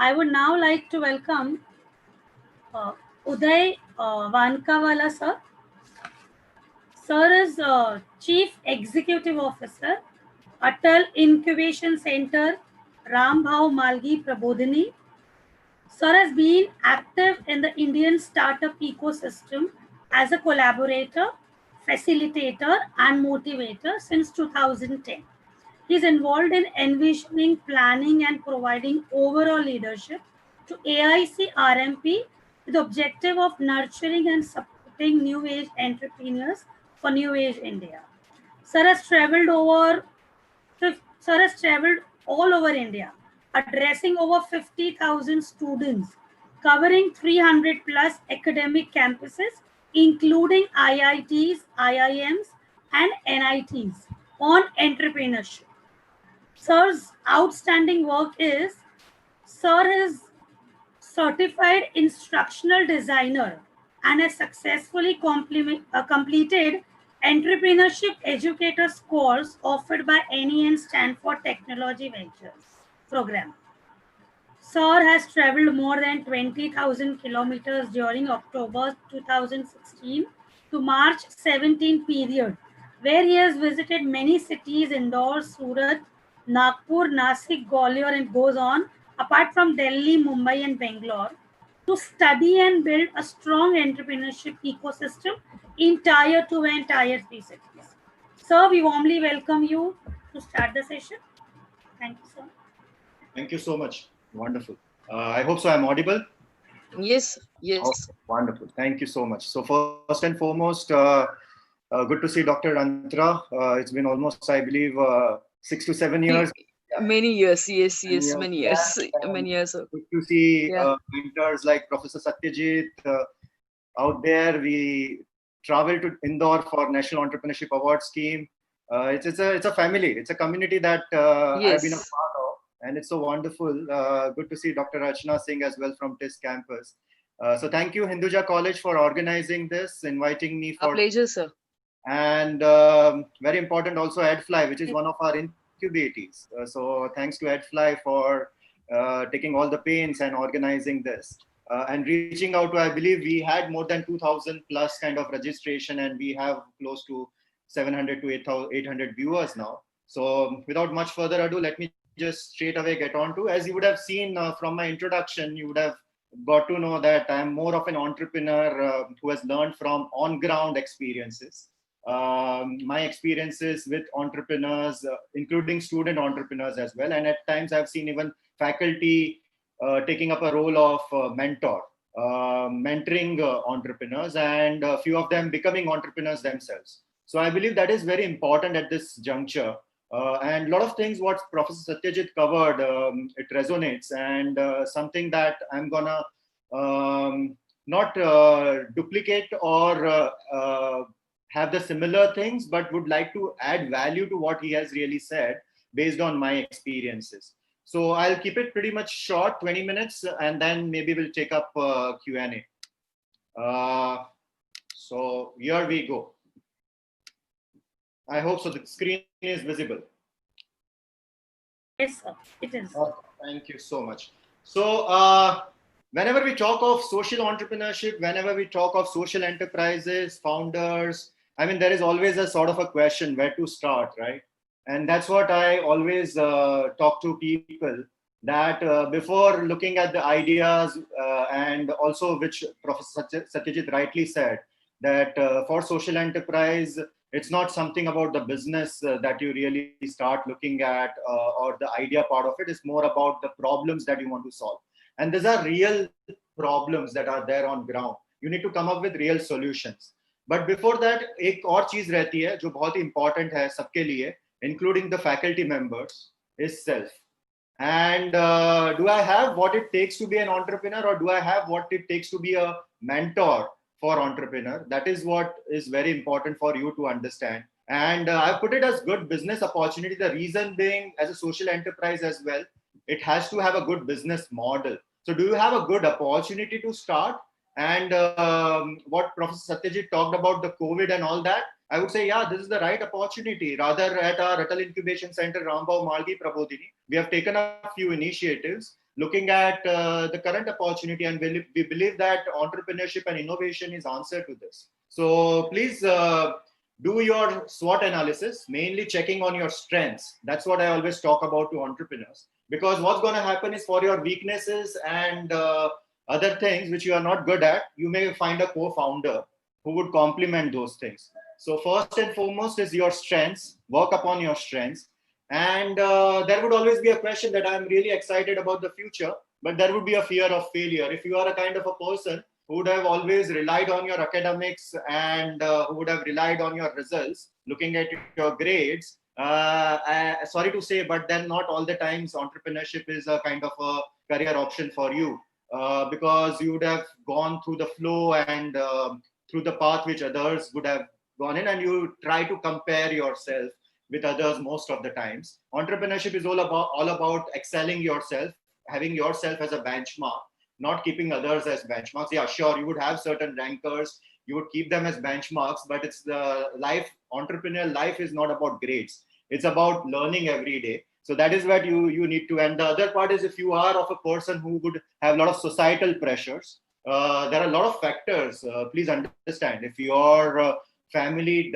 I would now like to welcome Uday Wankawala, sir. Sir is Chief Executive Officer, Atal Incubation Center, Rambhau, Mhalgi, Prabodhini. Sir has been active in the Indian startup ecosystem as a collaborator, facilitator, and motivator since 2010. He is involved in envisioning, planning, and providing overall leadership to AIC-RMP with the objective of nurturing and supporting new age entrepreneurs for New Age India. Sir has traveled all over India, addressing over 50,000 students, covering 300 plus academic campuses, including IITs, IIMs, and NITs on entrepreneurship. Sir's outstanding work is Sir is certified instructional designer and has successfully completed entrepreneurship educators course offered by NE and Stanford Technology Ventures program. Sir has traveled more than 20,000 kilometers during October 2016 to March 17 period, where he has visited many cities, Indore, Surat, Nagpur, Nasik, Gwalior, and goes on, apart from Delhi, Mumbai, and Bangalore, to study and build a strong entrepreneurship ecosystem in Tier 2 and Tier 3 cities. Sir, we warmly welcome you to start the session. Thank you, sir. Thank you so much. Wonderful. I hope so I'm audible. Yes. Okay, wonderful. Thank you so much. So first and foremost, good to see Dr. Antra. It's been almost, I believe, 6 to 7 years. Many years, yes, many years. Many years. Good to see mentors like Professor Satyajit out there. We traveled to Indore for National Entrepreneurship Award Scheme. It's a family. It's a community that I've been a part of. And it's so wonderful. Good to see Dr. Rachna Singh as well from TIS campus. So thank you, Hinduja College, for organizing this, inviting me for. A pleasure, sir. And very important also EdFly, which is one of our incubatees. So thanks to EdFly for taking all the pains and organizing this. And reaching out to, I believe we had more than 2,000 plus kind of registration, and we have close to 700 to 800 viewers now. So without much further ado, let me just straight away get on to, as you would have seen from my introduction, you would have got to know that I'm more of an entrepreneur who has learned from on-ground experiences. My experiences with entrepreneurs, including student entrepreneurs as well. And at times I've seen even faculty taking up a role of mentor, mentoring entrepreneurs, and a few of them becoming entrepreneurs themselves. So I believe that is very important at this juncture. And a lot of things what Professor Satyajit covered, it resonates, and something that I'm gonna not duplicate or have the similar things, but would like to add value to what he has really said based on my experiences. So I'll keep it pretty much short, 20 minutes, and then maybe we'll take up Q&A. So here we go. I hope so. The screen is visible. Yes, sir. It is. Thank you so much. So whenever we talk of social entrepreneurship, whenever we talk of social enterprises, founders, I mean, there is always a sort of a question where to start, right? And that's what I always talk to people, that before looking at the ideas and also which Professor Satyajit rightly said, that for social enterprise, it's not something about the business that you really start looking at or the idea part of it. It's more about the problems that you want to solve. And these are real problems that are there on ground. You need to come up with real solutions. But before that, एक और चीज रहती है जो बहुत important है सबके लिए, including the faculty members, is self. And do I have what it takes to be an entrepreneur, or do I have what it takes to be a mentor for entrepreneur? That is what is very important for you to understand. And I put it as good business opportunity. The reason being, as a social enterprise as well, it has to have a good business model. So do you have a good opportunity to start? And what Professor Satyajit talked about, the COVID and all that, I would say, yeah, this is the right opportunity. Rather, at our Atal Incubation Center, Rambhau, Mhalgi, Prabodhini, we have taken a few initiatives looking at the current opportunity, and we believe that entrepreneurship and innovation is answer to this. So please do your SWOT analysis, mainly checking on your strengths. That's what I always talk about to entrepreneurs, because what's going to happen is for your weaknesses and other things which you are not good at, you may find a co-founder who would complement those things. So first and foremost is your strengths, work upon your strengths. And there would always be a question that I'm really excited about the future, but there would be a fear of failure. If you are a kind of a person who would have always relied on your academics and who would have relied on your results, looking at your grades, sorry to say, but then not all the times entrepreneurship is a kind of a career option for you, because you would have gone through the flow and through the path which others would have gone in, and you try to compare yourself with others most of the times. Entrepreneurship is all about excelling yourself, having yourself as a benchmark, not keeping others as benchmarks. Yeah, sure, you would have certain rankers, you would keep them as benchmarks, but it's the life, entrepreneurial life is not about grades. It's about learning every day. So that is what you need to. And the other part is, if you are of a person who would have a lot of societal pressures, there are a lot of factors. Please understand, if your family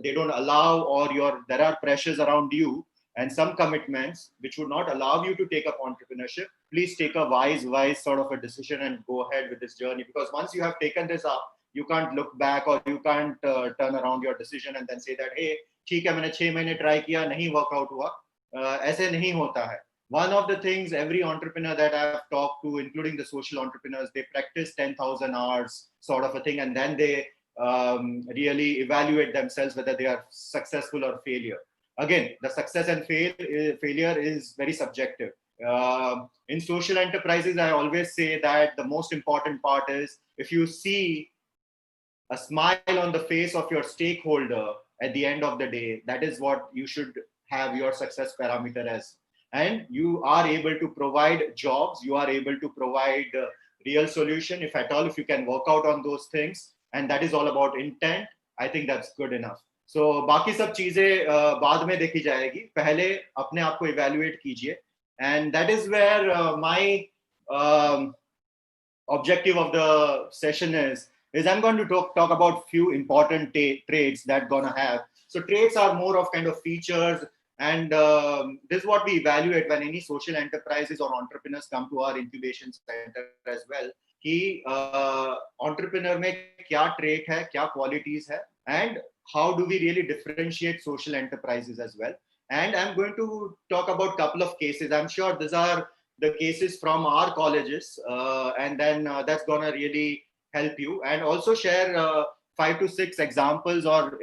they don't allow, or there are pressures around you and some commitments which would not allow you to take up entrepreneurship, please take a wise sort of a decision and go ahead with this journey. Because once you have taken this up, you can't look back, or you can't turn around your decision and then say that, hey, ठीक है, मैंने 6 महीने try किया, नहीं workout हुआ. ऐसे नहीं होता है. One of the things every entrepreneur that I've talked to, including the social entrepreneurs, they practice 10,000 hours sort of a thing, and then they really evaluate themselves whether they are successful or failure. Again, the success and failure is very subjective. In social enterprises, I always say that the most important part is, if you see a smile on the face of your stakeholder at the end of the day, that is what you should have your success parameter as. And you are able to provide jobs, you are able to provide real solution, if at all, if you can work out on those things, and that is all about intent, I think that's good enough. So बाकी सब चीजें बाद में देखी जाएगी, पहले अपने आप को evaluate कीजिए. And that is where my objective of the session is I'm going to talk about few important traits that gonna have. So traits are more of kind of features, and this is what we evaluate when any social enterprises or entrepreneurs come to our incubation center as well. कि entrepreneur में क्या trait है, क्या qualities है, and how do we really differentiate social enterprises as well. And I'm going to talk about a couple of cases. I'm sure these are the cases from our colleges, and then that's gonna really help you, and also share 5 to 6 examples or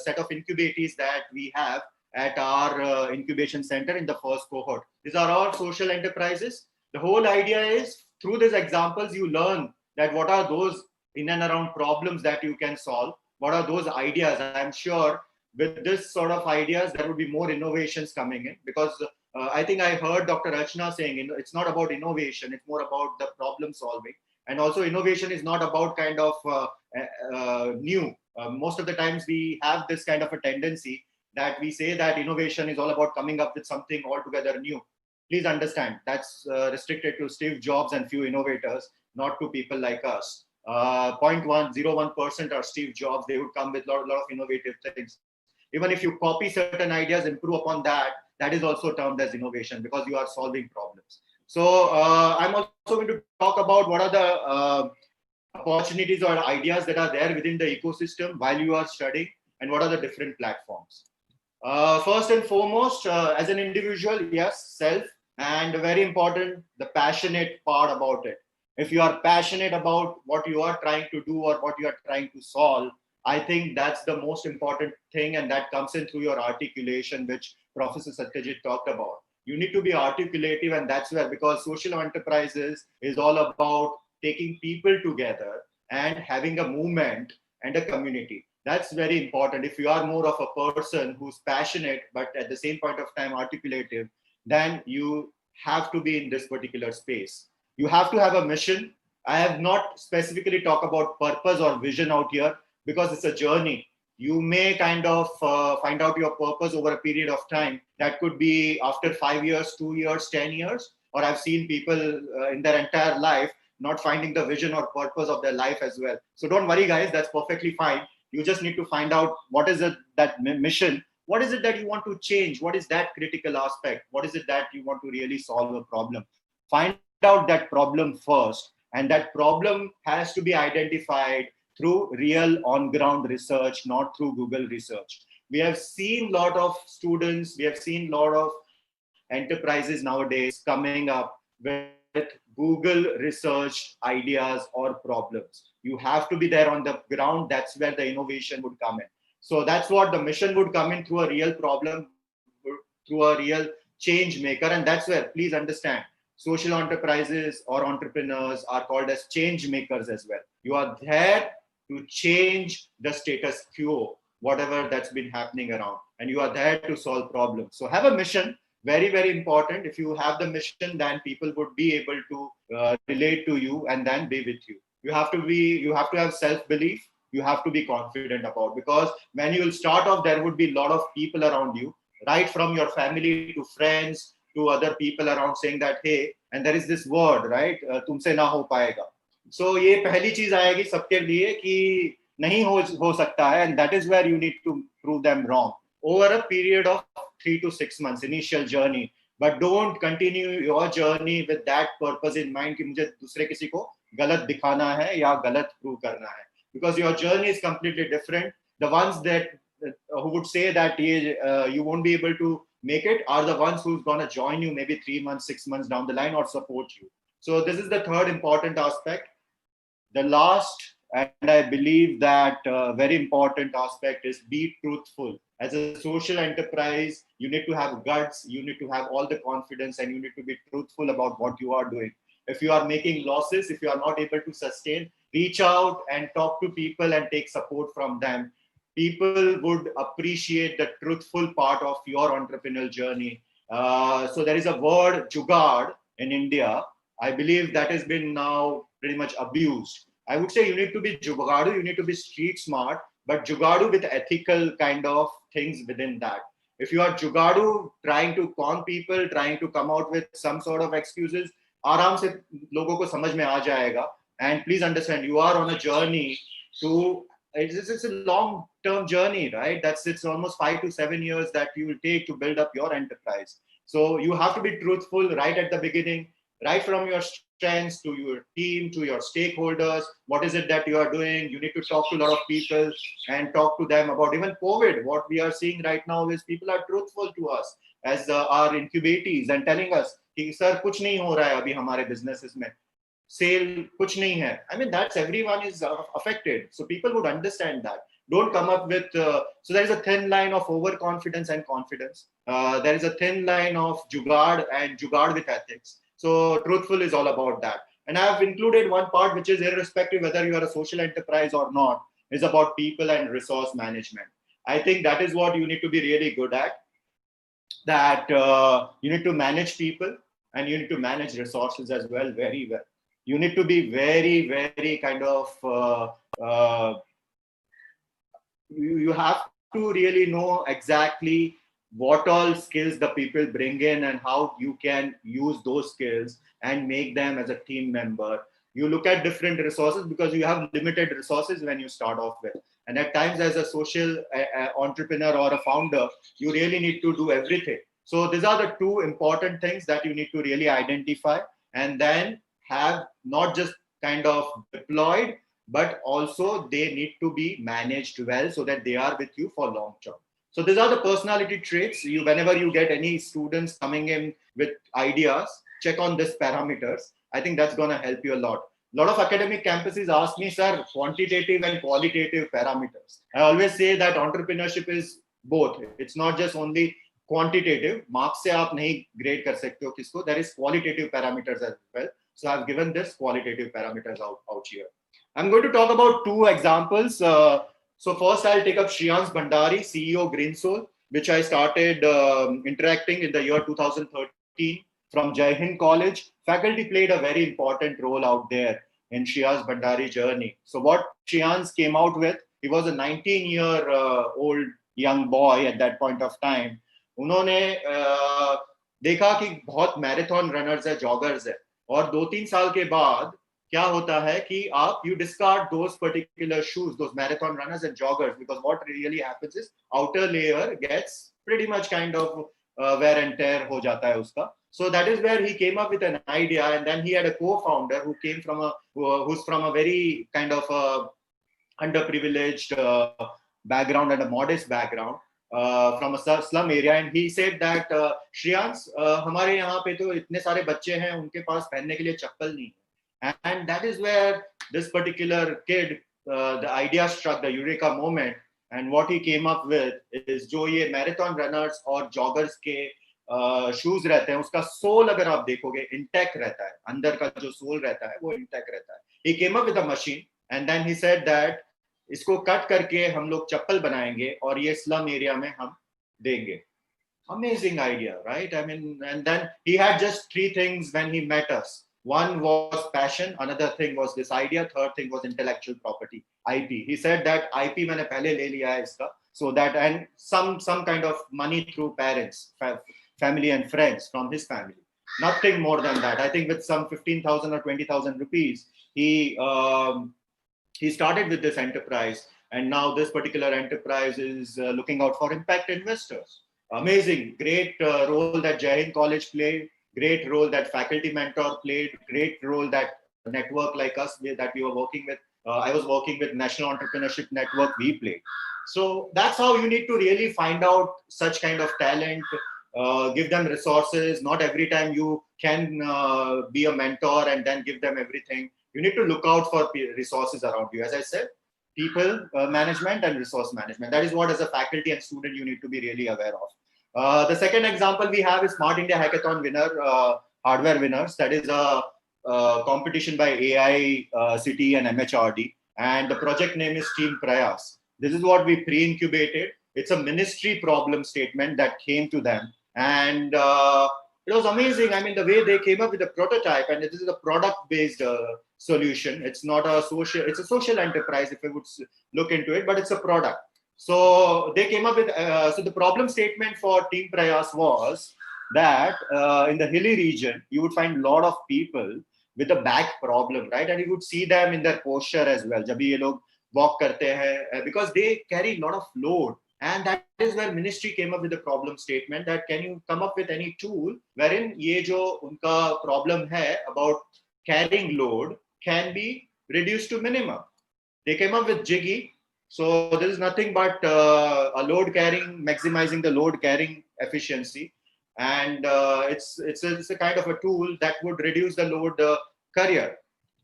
set of incubatees that we have at our incubation center in the first cohort. These are all social enterprises. The whole idea is, through these examples, you learn that what are those in and around problems that you can solve, what are those ideas. I'm sure with this sort of ideas, there will be more innovations coming in, because I think I heard Dr. Rachna saying, it's not about innovation, it's more about the problem solving. And also innovation is not about kind of new. Most of the times we have this kind of a tendency that we say that innovation is all about coming up with something altogether new. Please understand, that's restricted to Steve Jobs and few innovators, not to people like us. 0.101% are Steve Jobs. They would come with a lot of innovative things. Even if you copy certain ideas, improve upon that, that is also termed as innovation, because you are solving problems. So I'm also going to talk about what are the opportunities or ideas that are there within the ecosystem while you are studying, and what are the different platforms. First and foremost, as an individual, yes, self, and very important, the passionate part about it. If you are passionate about what you are trying to do or what you are trying to solve, I think that's the most important thing, and that comes in through your articulation, which Professor Satyajit talked about. You need to be articulative, and that's where, because social enterprises is all about taking people together and having a movement and a community. That's very important. If you are more of a person who's passionate, but at the same point of time articulative, then you have to be in this particular space. You have to have a mission. I have not specifically talked about purpose or vision out here, because it's a journey. You may kind of find out your purpose over a period of time. That could be after 5 years, 2 years, 10 years. or I've seen people in their entire life not finding the vision or purpose of their life as well. So don't worry, guys, that's perfectly fine. You just need to find out what is it, that mission, what is it that you want to change, what is that critical aspect, what is it that you want to really solve a problem. Find out that problem first, and that problem has to be identified through real on-ground research, not through Google research. We have seen a lot of students, we have seen a lot of enterprises nowadays coming up with Google research ideas or problems. You have to be there on the ground. That's where the innovation would come in. So that's what the mission would come in, through a real problem, through a real change maker. And that's where, please understand, social enterprises or entrepreneurs are called as change makers as well. You are there to change the status quo, whatever that's been happening around, and you are there to solve problems. So have a mission. Very, very important. If you have the mission, then people would be able to relate to you and then be with you. You have to have self-belief. You have to be confident about, because when you will start off, there would be a lot of people around you, right from your family to friends to other people around, saying that, hey, and there is this word, right? Tumse na ho payega. So ये पहली चीज आएगी सबके लिए कि नहीं हो सकता है, and that is where you need to prove them wrong over a period of 3 to 6 months initial journey. But don't continue your journey with that purpose in mind कि मुझे दूसरे किसी को गलत दिखाना है या गलत prove करना है, because your journey is completely different. The ones that who would say that you won't be able to make it are the ones who's going to join you maybe 3 months, 6 months down the line, or support you. So this is the third important aspect. The last, and I believe that very important aspect, is be truthful. As a social enterprise, you need to have guts, you need to have all the confidence, and you need to be truthful about what you are doing. If you are making losses, if you are not able to sustain, reach out and talk to people and take support from them. People would appreciate the truthful part of your entrepreneurial journey. So there is a word, jugaad, in India. I believe that has been now pretty much abused. I would say you need to be jugadu, you need to be street smart, but jugadu with ethical kind of things within that. If you are jugadu, trying to con people, trying to come out with some sort of excuses, आराम से लोगों को समझ में आ जाएगा. And please understand, you are on a journey to, it's a long-term journey, right? It's almost 5 to 7 years that you will take to build up your enterprise. So you have to be truthful right at the beginning, right from your strengths to your team, to your stakeholders. What is it that you are doing? You need to talk to a lot of people and talk to them about even COVID. What we are seeing right now is people are truthful to us as our incubatees and telling us, sir, kuch nahi ho raha hai abhi hamare businesses mein. Sale kuch nahi hai. I mean, that's everyone is affected. So people would understand that. Don't come up with, so there is a thin line of overconfidence and confidence. There is a thin line of jugaad and jugaad with ethics. So truthful is all about that. And I have included one part which is irrespective whether you are a social enterprise or not, is about people and resource management. I think that is what you need to be really good at. That you need to manage people and you need to manage resources as well, very well. You need to be very, very kind of, you have to really know exactly what all skills the people bring in and how you can use those skills and make them as a team member. You look at different resources because you have limited resources when you start off with. And at times as a social entrepreneur or a founder, you really need to do everything. So these are the two important things that you need to really identify and then have not just kind of deployed, but also they need to be managed well so that they are with you for long term. So these are the personality traits. Whenever you get any students coming in with ideas, check on these parameters. I think that's going to help you a lot. A lot of academic campuses ask me, sir, quantitative and qualitative parameters. I always say that entrepreneurship is both. It's not just only quantitative. Marks se aap nahi grade kar sakte ho kisko. There is qualitative parameters as well. So I've given this qualitative parameters out here. I'm going to talk about two examples. So first I'll take up Shreyans Bhandari, CEO Greensoul, which I started interacting in the year 2013 from Hinduja College. Faculty played a very important role out there in Shreyans Bhandari journey. So what Shreyans came out with, he was a 19-year-old young boy at that point of time. उन्होंने देखा कि बहुत marathon runners है, joggers है, और 2-3 साल के बाद क्या होता है कि आप you discard those particular shoes, those marathon runners and joggers, because what really happens is outer layer gets pretty much kind of wear and tear हो जाता है उसका. So that is where he came up with an idea, and then he had a co-founder who came from who's from a very kind of underprivileged background and a modest background from a slum area, and he said that Shriyans, हमारे यहाँ पे तो इतने सारे बच्चे हैं, उनके पास पहनने के लिए चप्पल नहीं है, and that is where this particular kid, the idea struck, the eureka moment, and what he came up with is जो ये मैराथन रनर्स और जॉगर्स के शूज रहते हैं, उसका सोल अगर आप देखोगे इंटैक्ट रहता है, अंदर का जो सोल रहता है वो इंटैक्ट रहता है. He came up with a machine, and then he said that इसको कट करके हम लोग चप्पल बनाएंगे और ये स्लम एरिया में हम देंगे. Amazing idea, right? I mean, and then he had just 3 things when he met us. One was passion, another thing was this idea, third thing was intellectual property, IP. He said that IP मैंने पहले ले लिया है इसका, so that, and some kind of money through parents, family and friends from his family. Nothing more than that. I think with some 15,000 or 20,000 rupees, he started with this enterprise, and now this particular enterprise is looking out for impact investors. Amazing, great role that Jain College played, great role that faculty mentor played, great role that network like us that we were working with. I was working with National Entrepreneurship Network, we played. So that's how you need to really find out such kind of talent, give them resources. Not every time you can be a mentor and then give them everything. You need to look out for resources around you. As I said, people management and resource management. That is what, as a faculty and student, you need to be really aware of. The second example we have is Smart India Hackathon winner, hardware winners. That is a competition by AIC and MHRD. And the project name is Team Prayas. This is what we pre-incubated. It's a ministry problem statement that came to them. And it was amazing. I mean, the way they came up with a prototype, and this is a product-based solution. It's not a social, it's a social enterprise if I would look into it, but it's a product. So they came up with, so the problem statement for Team Prayas was that in the hilly region, you would find a lot of people with a back problem, right? And you would see them in their posture as well. जब ये लोग walk करते हैं, because they carry a lot of load. And that is where ministry came up with the problem statement that can you come up with any tool wherein ये जो उनका problem है about carrying load can be reduced to minimum. They came up with Jiggy. So this is nothing but a load carrying, maximizing the load carrying efficiency. And it's a kind of a tool that would reduce the load carrier.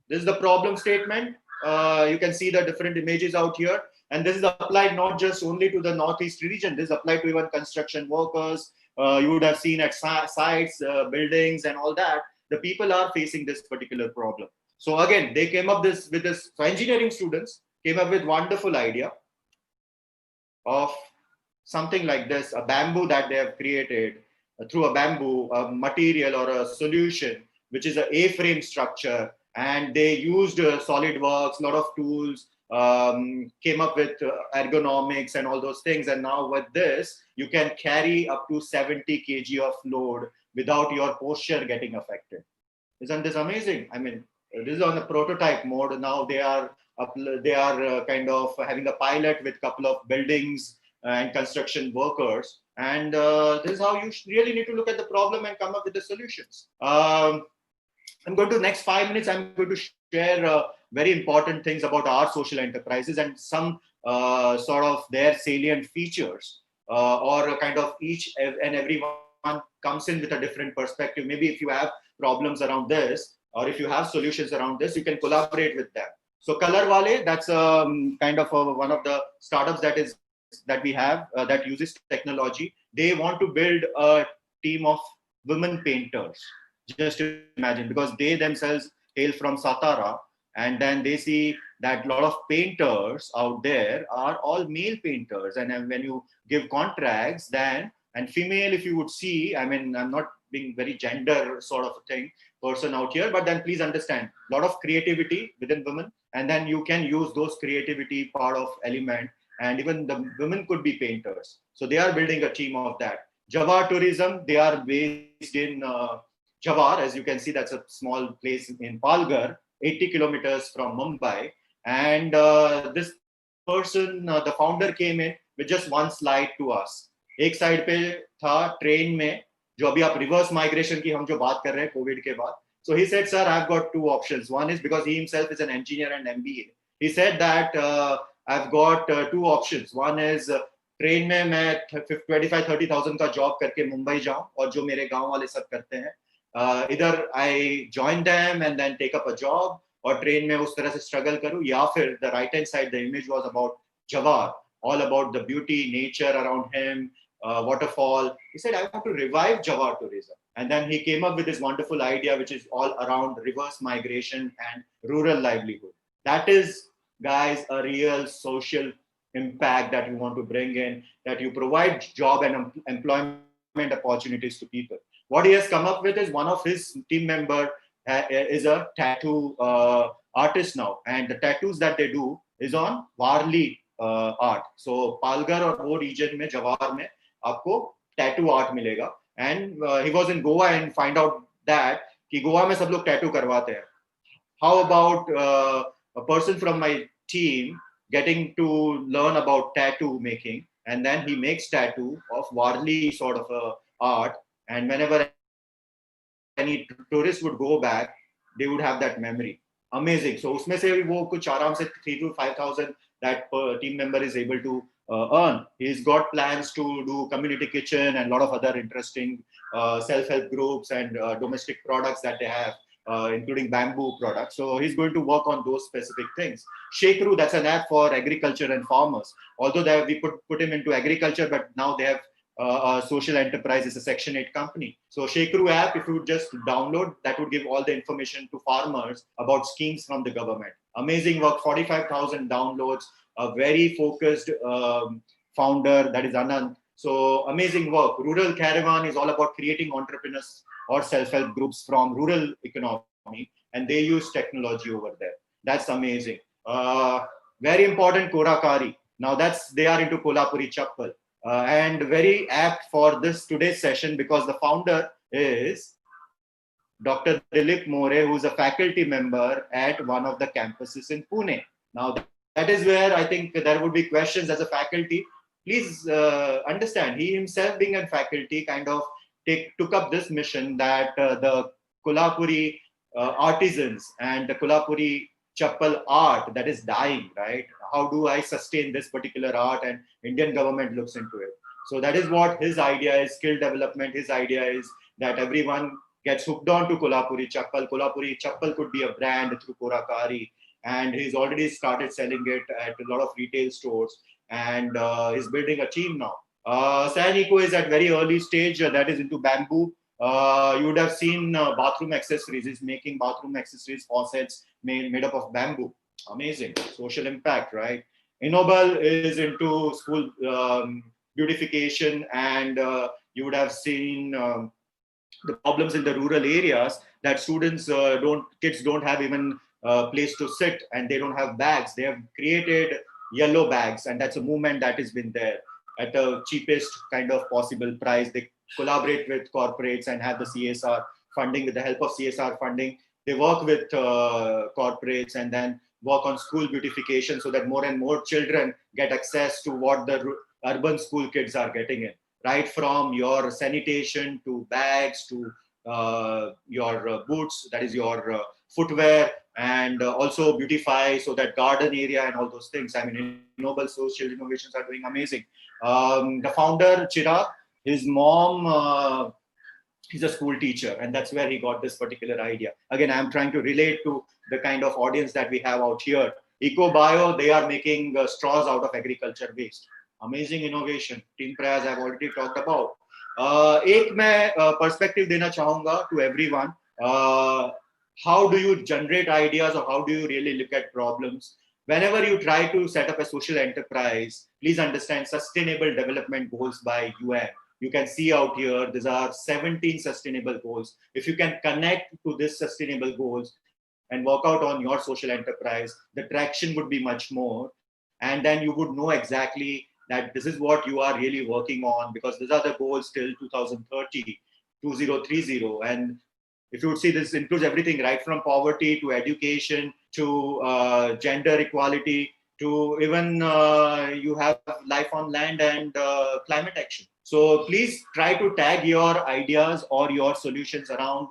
This is the problem statement. You can see the different images out here. And this is applied not just only to the Northeast region. This is applied to even construction workers. You would have seen at sites, buildings and all that. The people are facing this particular problem. So again, they came up with this. So engineering students came up with wonderful idea of something like this, a bamboo that they have created through a bamboo, a material or a solution, which is an A-frame structure. And they used SolidWorks, a lot of tools, came up with ergonomics and all those things. And now with this, you can carry up to 70 kg of load without your posture getting affected. Isn't this amazing? I mean, this is on a prototype mode. Now they are kind of having a pilot with a couple of buildings and construction workers. And this is how you really need to look at the problem and come up with the solutions. I'm going to next 5 minutes, I'm going to share very important things about our social enterprises and some sort of their salient features, or a kind of each and everyone comes in with a different perspective. Maybe if you have problems around this, or if you have solutions around this, you can collaborate with them. So Color Wale, that's kind of one of the startups that we have that uses technology. They want to build a team of women painters. Just imagine, because they themselves hail from Satara, and then they see that a lot of painters out there are all male painters. And then when you give contracts, then, and female, if you would see, I mean, I'm not being very gender sort of a thing person out here, but then please understand, a lot of creativity within women, and then you can use those creativity part of element, and even the women could be painters. So they are building a team of that. Jawar Tourism, they are based in Jawar. As you can see, that's a small place in Palghar, 80 kilometers from Mumbai. And this person, the founder came in with just one slide to us. एक side पे था train में, जो अभी आप reverse migration की हम जो बात कर रहे हैं कोविड के बाद. So he said, sir, I've got two options. One is because he himself is an engineer and MBA. He said that I've got two options. One is train में मैं 25-30,000 का जॉब करके मुंबई जाऊं और जो मेरे गांव वाले सब करते हैं, इधर I join them and then take up a job और ट्रेन में उस तरह से स्ट्रगल करूं, या फिर the right hand side the image was about jowar, all about the beauty, nature around him, waterfall. He said, I want to revive Jawar tourism. And then he came up with this wonderful idea, which is all around reverse migration and rural livelihood. That is, guys, a real social impact that we want to bring in, that you provide job and employment opportunities to people. What he has come up with is one of his team member is a tattoo artist now. And the tattoos that they do is on Varli art. So Palghar और वो region में जवार में आपको tattoo art मिलेगा. And he was in Goa and find out that कि गोवा में सब लोग tattoo करवाते हैं. How about a person from my team getting to learn about tattoo making, and then he makes tattoo of Varli sort of a art, and whenever any tourist would go back, they would have that memory. Amazing. So उसमें से वो कुछ आराम से 3,000 to 5,000 that team member is able to earn. He's got plans to do community kitchen and a lot of other interesting self-help groups and domestic products that they have, including bamboo products. So he's going to work on those specific things. Shekru, that's an app for agriculture and farmers. Although we put him into agriculture, but now they have a social enterprise, is a Section 8 company. So Shekru app, if you would just download, that would give all the information to farmers about schemes from the government. Amazing work, 45,000 downloads, a very focused founder, that is Anand. So amazing work. Rural Caravan is all about creating entrepreneurs or self-help groups from rural economy, and they use technology over there. That's amazing. Very important, Korakari. Now they are into Kolhapuri Chappal. And very apt for this today's session because the founder is Dr. Dilip More, who is a faculty member at one of the campuses in Pune. Now, that is where I think there would be questions as a faculty. Please understand, he himself being a faculty kind of took up this mission that the Kolhapuri artisans and the Kolhapuri Chappal art that is dying, right? How do I sustain this particular art? And Indian government looks into it. So that is what his idea is, skill development. His idea is that everyone gets hooked on to Kolhapuri Chappal. Kolhapuri Chappal could be a brand through Korakari. And he's already started selling it at a lot of retail stores. And he's building a team now. San Eco is at very early stage, that is into bamboo. You would have seen bathroom accessories. He's making bathroom accessories, faucets made up of bamboo. Amazing. Social impact, right? Innobel is into school beautification, and you would have seen the problems in the rural areas that kids don't have even place to sit, and they don't have bags. They have created yellow bags, and that's a movement that has been there at the cheapest kind of possible price. They collaborate with corporates and have the CSR funding. With the help of CSR funding, they work with corporates and then work on school beautification so that more and more children get access to what the urban school kids are getting in, right from your sanitation to bags to your boots, that is your footwear, and also beautify so that garden area and all those things. I mean, Noble Social Innovations are doing amazing. The founder, Chirag, his mom, he's a school teacher, and that's where he got this particular idea. Again, I'm trying to relate to the kind of audience that we have out here. EcoBio, they are making straws out of agriculture waste. Amazing innovation. Team Prayas I've already talked about. एक मैं perspective देना चाहूँगा to everyone. How do you generate ideas, or how do you really look at problems? Whenever you try to set up a social enterprise, please understand Sustainable Development Goals by UN. You can see out here, these are 17 sustainable goals. If you can connect to these sustainable goals and work out on your social enterprise, the traction would be much more. And then you would know exactly that this is what you are really working on, because these are the goals till 2030, 2030. And if you would see, this includes everything right from poverty to education to gender equality to even you have life on land and climate action. So please try to tag your ideas or your solutions around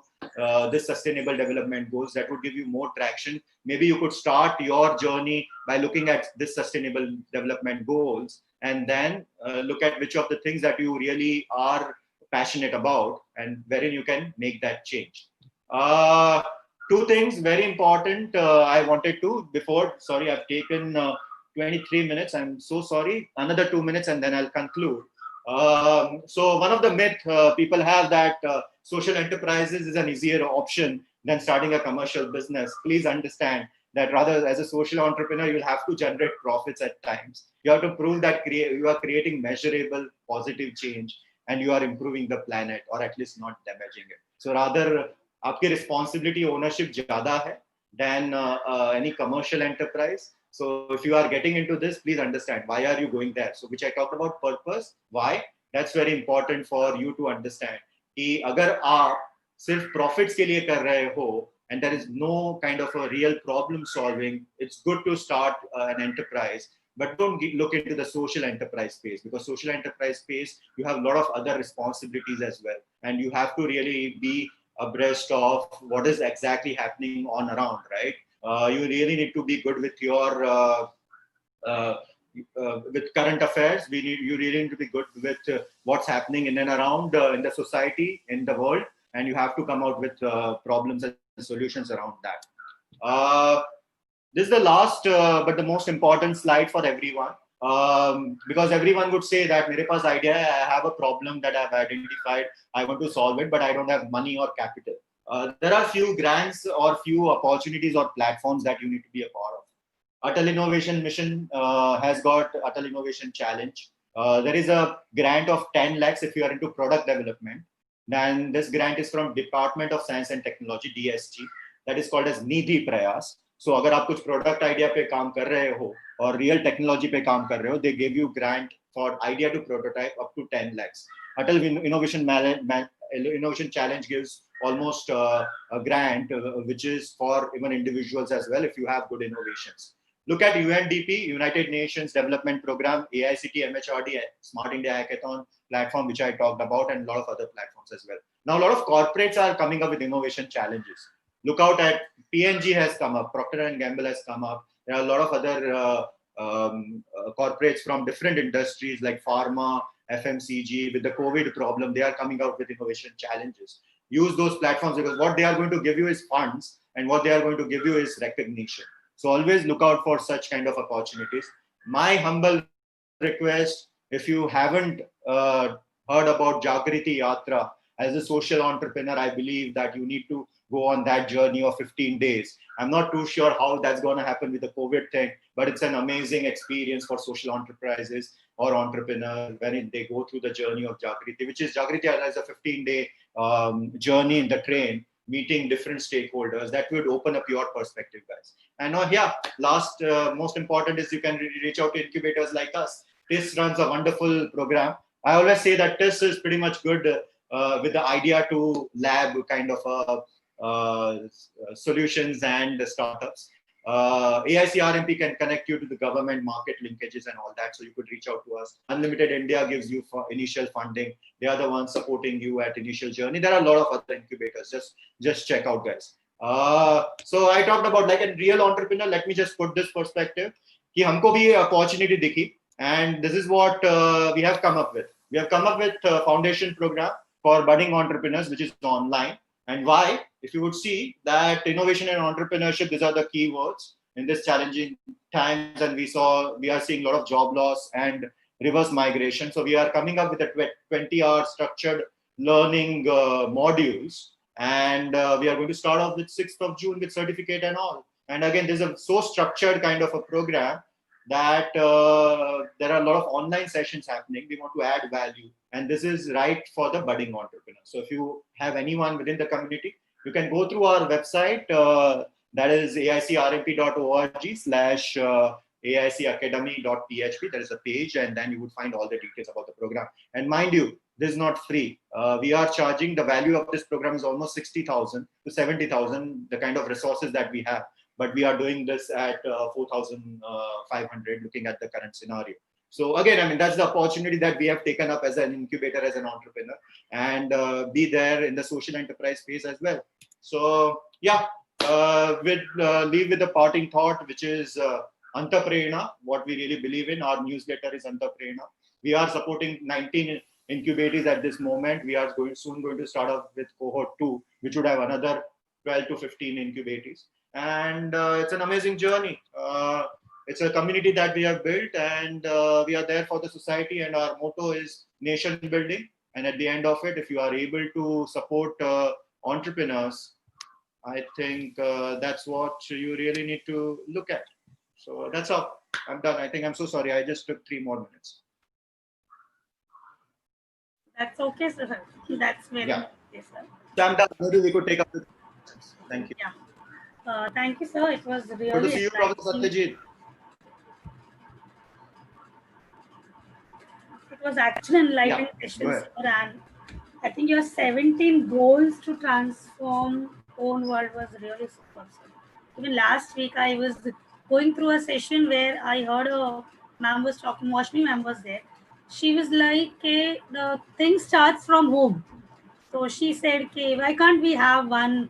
this sustainable development goals. That would give you more traction. Maybe you could start your journey by looking at this sustainable development goals, and then look at which of the things that you really are passionate about and wherein you can make that change. Two things very important I wanted to before. Sorry, I've taken 23 minutes. I'm so sorry. Another 2 minutes and then I'll conclude. So one of the myth people have that social enterprises is an easier option than starting a commercial business. Please understand that rather as a social entrepreneur, you'll have to generate profits at times. You have to prove that you are creating measurable positive change and you are improving the planet, or at least not damaging it. So rather, आपकी responsibility ownership ज़्यादा है than any commercial enterprise. So if you are getting into this, please understand why are you going there. So which I talked about purpose, why. That's very important for you to understand. कि अगर आप सिर्फ profits के लिए कर रहे हो and there is no kind of a real problem solving, it's good to start an enterprise. But don't look into the social enterprise space, because social enterprise space, you have a lot of other responsibilities as well. And you have to really be abreast of what is exactly happening on around, right? You really need to be good with your with current affairs. You really need to be good with what's happening in and around in the society, in the world, and you have to come out with problems and solutions around that. This is the last but the most important slide for everyone, because everyone would say that मेरे पास idea है, I have a problem that I've identified, I want to solve it, but I don't have money or capital. There are few grants or few opportunities or platforms that you need to be a part of. Atal Innovation Mission has got Atal Innovation Challenge. There is a grant of 10 lakhs if you are into product development. Then this grant is from Department of Science and Technology, DST, that is called as NITI Prayas. So अगर आप कुछ product idea पे काम कर रहे हो और real technology पे काम कर रहे हो, they give you grant for idea to prototype up to 10 lakhs. Atal Innovation Challenge gives almost a grant which is for even individuals as well if you have good innovations. Look at UNDP, United Nations Development Program, AICT, MHRD, Smart India Hackathon platform, which I talked about, and a lot of other platforms as well. Now, a lot of corporates are coming up with innovation challenges. Look out at P&G has come up, Procter & Gamble has come up. There are a lot of other corporates from different industries like pharma, FMCG. With the COVID problem, they are coming out with innovation challenges. Use those platforms, because what they are going to give you is funds, and what they are going to give you is recognition. So always look out for such kind of opportunities. My humble request, if you haven't heard about Jagriti Yatra, as a social entrepreneur, I believe that you need to go on that journey of 15 days. I'm not too sure how that's going to happen with the COVID thing, but it's an amazing experience for social enterprises or entrepreneurs wherein they go through the journey of Jagriti, which is Jagriti as a 15-day journey in the train, meeting different stakeholders. That would open up your perspective, guys. And last, most important is you can reach out to incubators like us. TIS runs a wonderful program. I always say that TIS is pretty much good with the idea to lab kind of solutions and startups. AIC-RMP can connect you to the government market linkages and all that, so you could reach out to us. Unlimited India gives you initial funding. They are the ones supporting you at initial journey. There are a lot of other incubators. Just check out, guys. So I talked about like a real entrepreneur. Let me just put this perspective. कि हमको भी opportunity दिखी, and this is what we have come up with. We have come up with a foundation program for budding entrepreneurs, which is online. And why? If you would see that innovation and entrepreneurship, these are the key words in this challenging times, and we are seeing a lot of job loss and reverse migration. So we are coming up with a 20-hour structured learning modules, and we are going to start off with 6th of June with certificate and all. And again, this is a so structured kind of a program that there are a lot of online sessions happening. We want to add value, and this is right for the budding entrepreneur. So if you have anyone within the community, you can go through our website, that is AIC-RMP.org/ AICacademy.php. There is a page, and then you would find all the details about the program. And mind you, this is not free. We are charging, the value of this program is almost 60,000 to 70,000, the kind of resources that we have. But we are doing this at 4,500, looking at the current scenario. So again, I mean, that's the opportunity that we have taken up as an incubator, as an entrepreneur, and be there in the social enterprise space as well. So yeah, leave with the parting thought, which is Entrepreneurship, what we really believe in. Our newsletter is Entrepreneurship. We are supporting 19 incubators at this moment. We are soon going to start off with cohort 2, which would have another 12 to 15 incubators. And it's an amazing journey. It's a community that we have built, and we are there for the society. And our motto is nation building. And at the end of it, if you are able to support entrepreneurs, I think that's what you really need to look at. So that's all. I'm done. I think I'm so sorry. I just took 3 more minutes. That's okay, sir. That's very okay, sir. So I'm done. Maybe we could take up the questions. Thank you. Yeah. Thank you, sir. It was really good to see you, Professor Satyajit. It was actually an enlightening session, sir. And I think your 17 goals to transform own world was really super, sir. Even last week, I was going through a session where I heard a ma'am was talking, Washmi ma'am was there. She was like, okay, the thing starts from home. So she said, okay, why can't we have one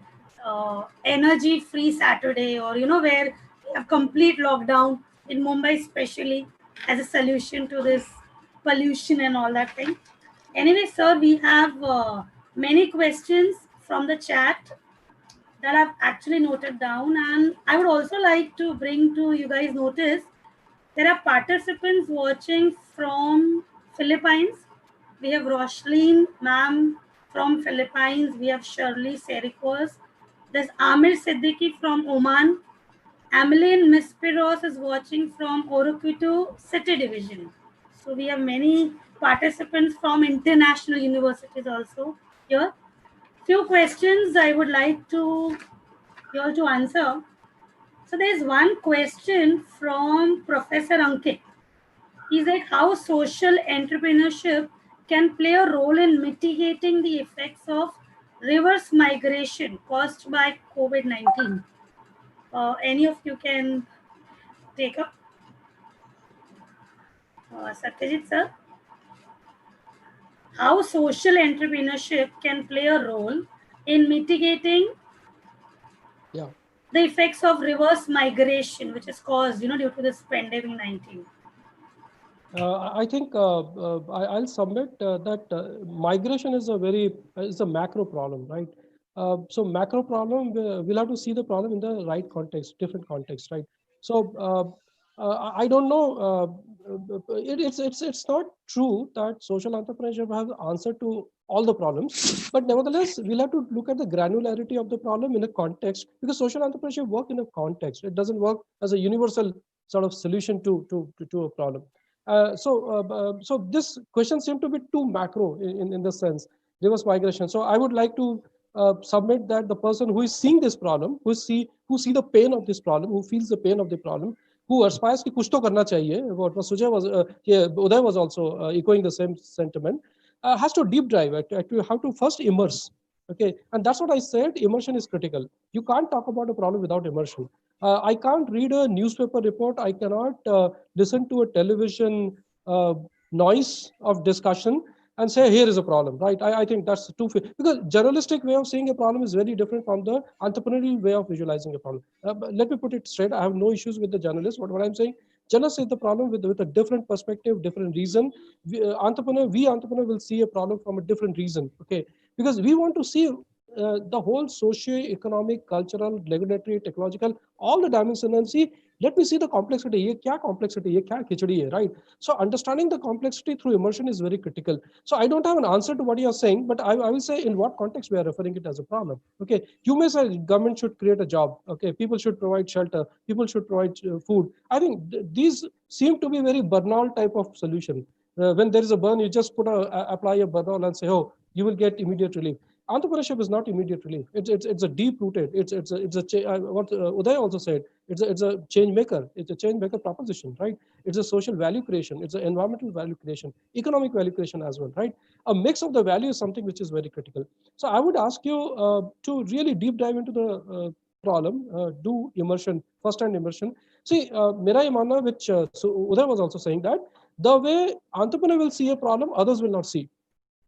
energy-free Saturday, or, you know, where we have complete lockdown in Mumbai, especially as a solution to this pollution and all that thing. Anyway, sir, we have many questions from the chat that I've actually noted down, and I would also like to bring to you guys notice there are participants watching from Philippines. We have Roshleen ma'am from Philippines. We have Shirley Serikos. There's Amir Siddiqui from Oman. Ameline Mispiros is watching from Oroquitu City Division. So we have many participants from international universities also here. Few questions I would like to you all to answer. So there's one question from Professor Ankit. He's like, how social entrepreneurship can play a role in mitigating the effects of reverse migration caused by COVID-19. Any of you can take up? Satyajit, sir. How social entrepreneurship can play a role in mitigating the effects of reverse migration, which is caused, due to this pandemic 19. I think I'll submit that migration is a macro problem, right? So macro problem, we'll have to see the problem in the right context, different context, right? So I don't know. It's not true that social entrepreneurship has answer to all the problems, but nevertheless, we'll have to look at the granularity of the problem in a context, because social entrepreneurship works in a context. It doesn't work as a universal sort of solution to a problem. So this question seems to be too macro in the sense, reverse migration. So I would like to submit that the person who is seeing this problem, who see the pain of this problem, who feels the pain of the problem, who aspires ki kuch to karna chahiye, what Sujay was, Uday was also echoing the same sentiment, has to deep dive, how to first immerse. Okay, and that's what I said, immersion is critical. You can't talk about a problem without immersion. I can't read a newspaper report. I cannot listen to a television noise of discussion and say, here is a problem, right? I think that's too, because journalistic way of seeing a problem is very different from the entrepreneurial way of visualizing a problem. Let me put it straight. I have no issues with the journalist. What I'm saying, journalists see the problem with a different perspective, different reason. We entrepreneur will see a problem from a different reason, okay? Because we want to see the whole socio-economic, cultural, regulatory, technological, all the dimensions, and see, let me see the complexity. Ye kya complexity? Ye kya khichdi hai, right? So understanding the complexity through immersion is very critical. So I don't have an answer to what you're saying, but I will say in what context we are referring it as a problem. Okay, you may say government should create a job. Okay, people should provide shelter. People should provide food. I think these seem to be very banal type of solution. When there is a burn, you just apply a burnol and say, oh, you will get immediate relief. Entrepreneurship is not immediate relief. It's a deep rooted. It's what Uday also said. It's a change maker. It's a change maker proposition, right? It's a social value creation. It's an environmental value creation, economic value creation as well, right? A mix of the value is something which is very critical. So I would ask you to really deep dive into the problem, do immersion, first-hand immersion. See, mera ye manna, which so Uday was also saying that the way entrepreneur will see a problem, others will not see.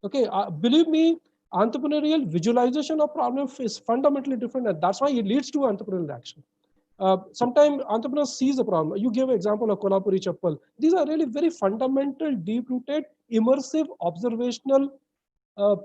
Okay, believe me, entrepreneurial visualization of problem is fundamentally different, and that's why it leads to entrepreneurial action. Sometimes entrepreneurs sees the problem. You give an example of Kolhapuri Chappal. These are really very fundamental, deep-rooted, immersive, observational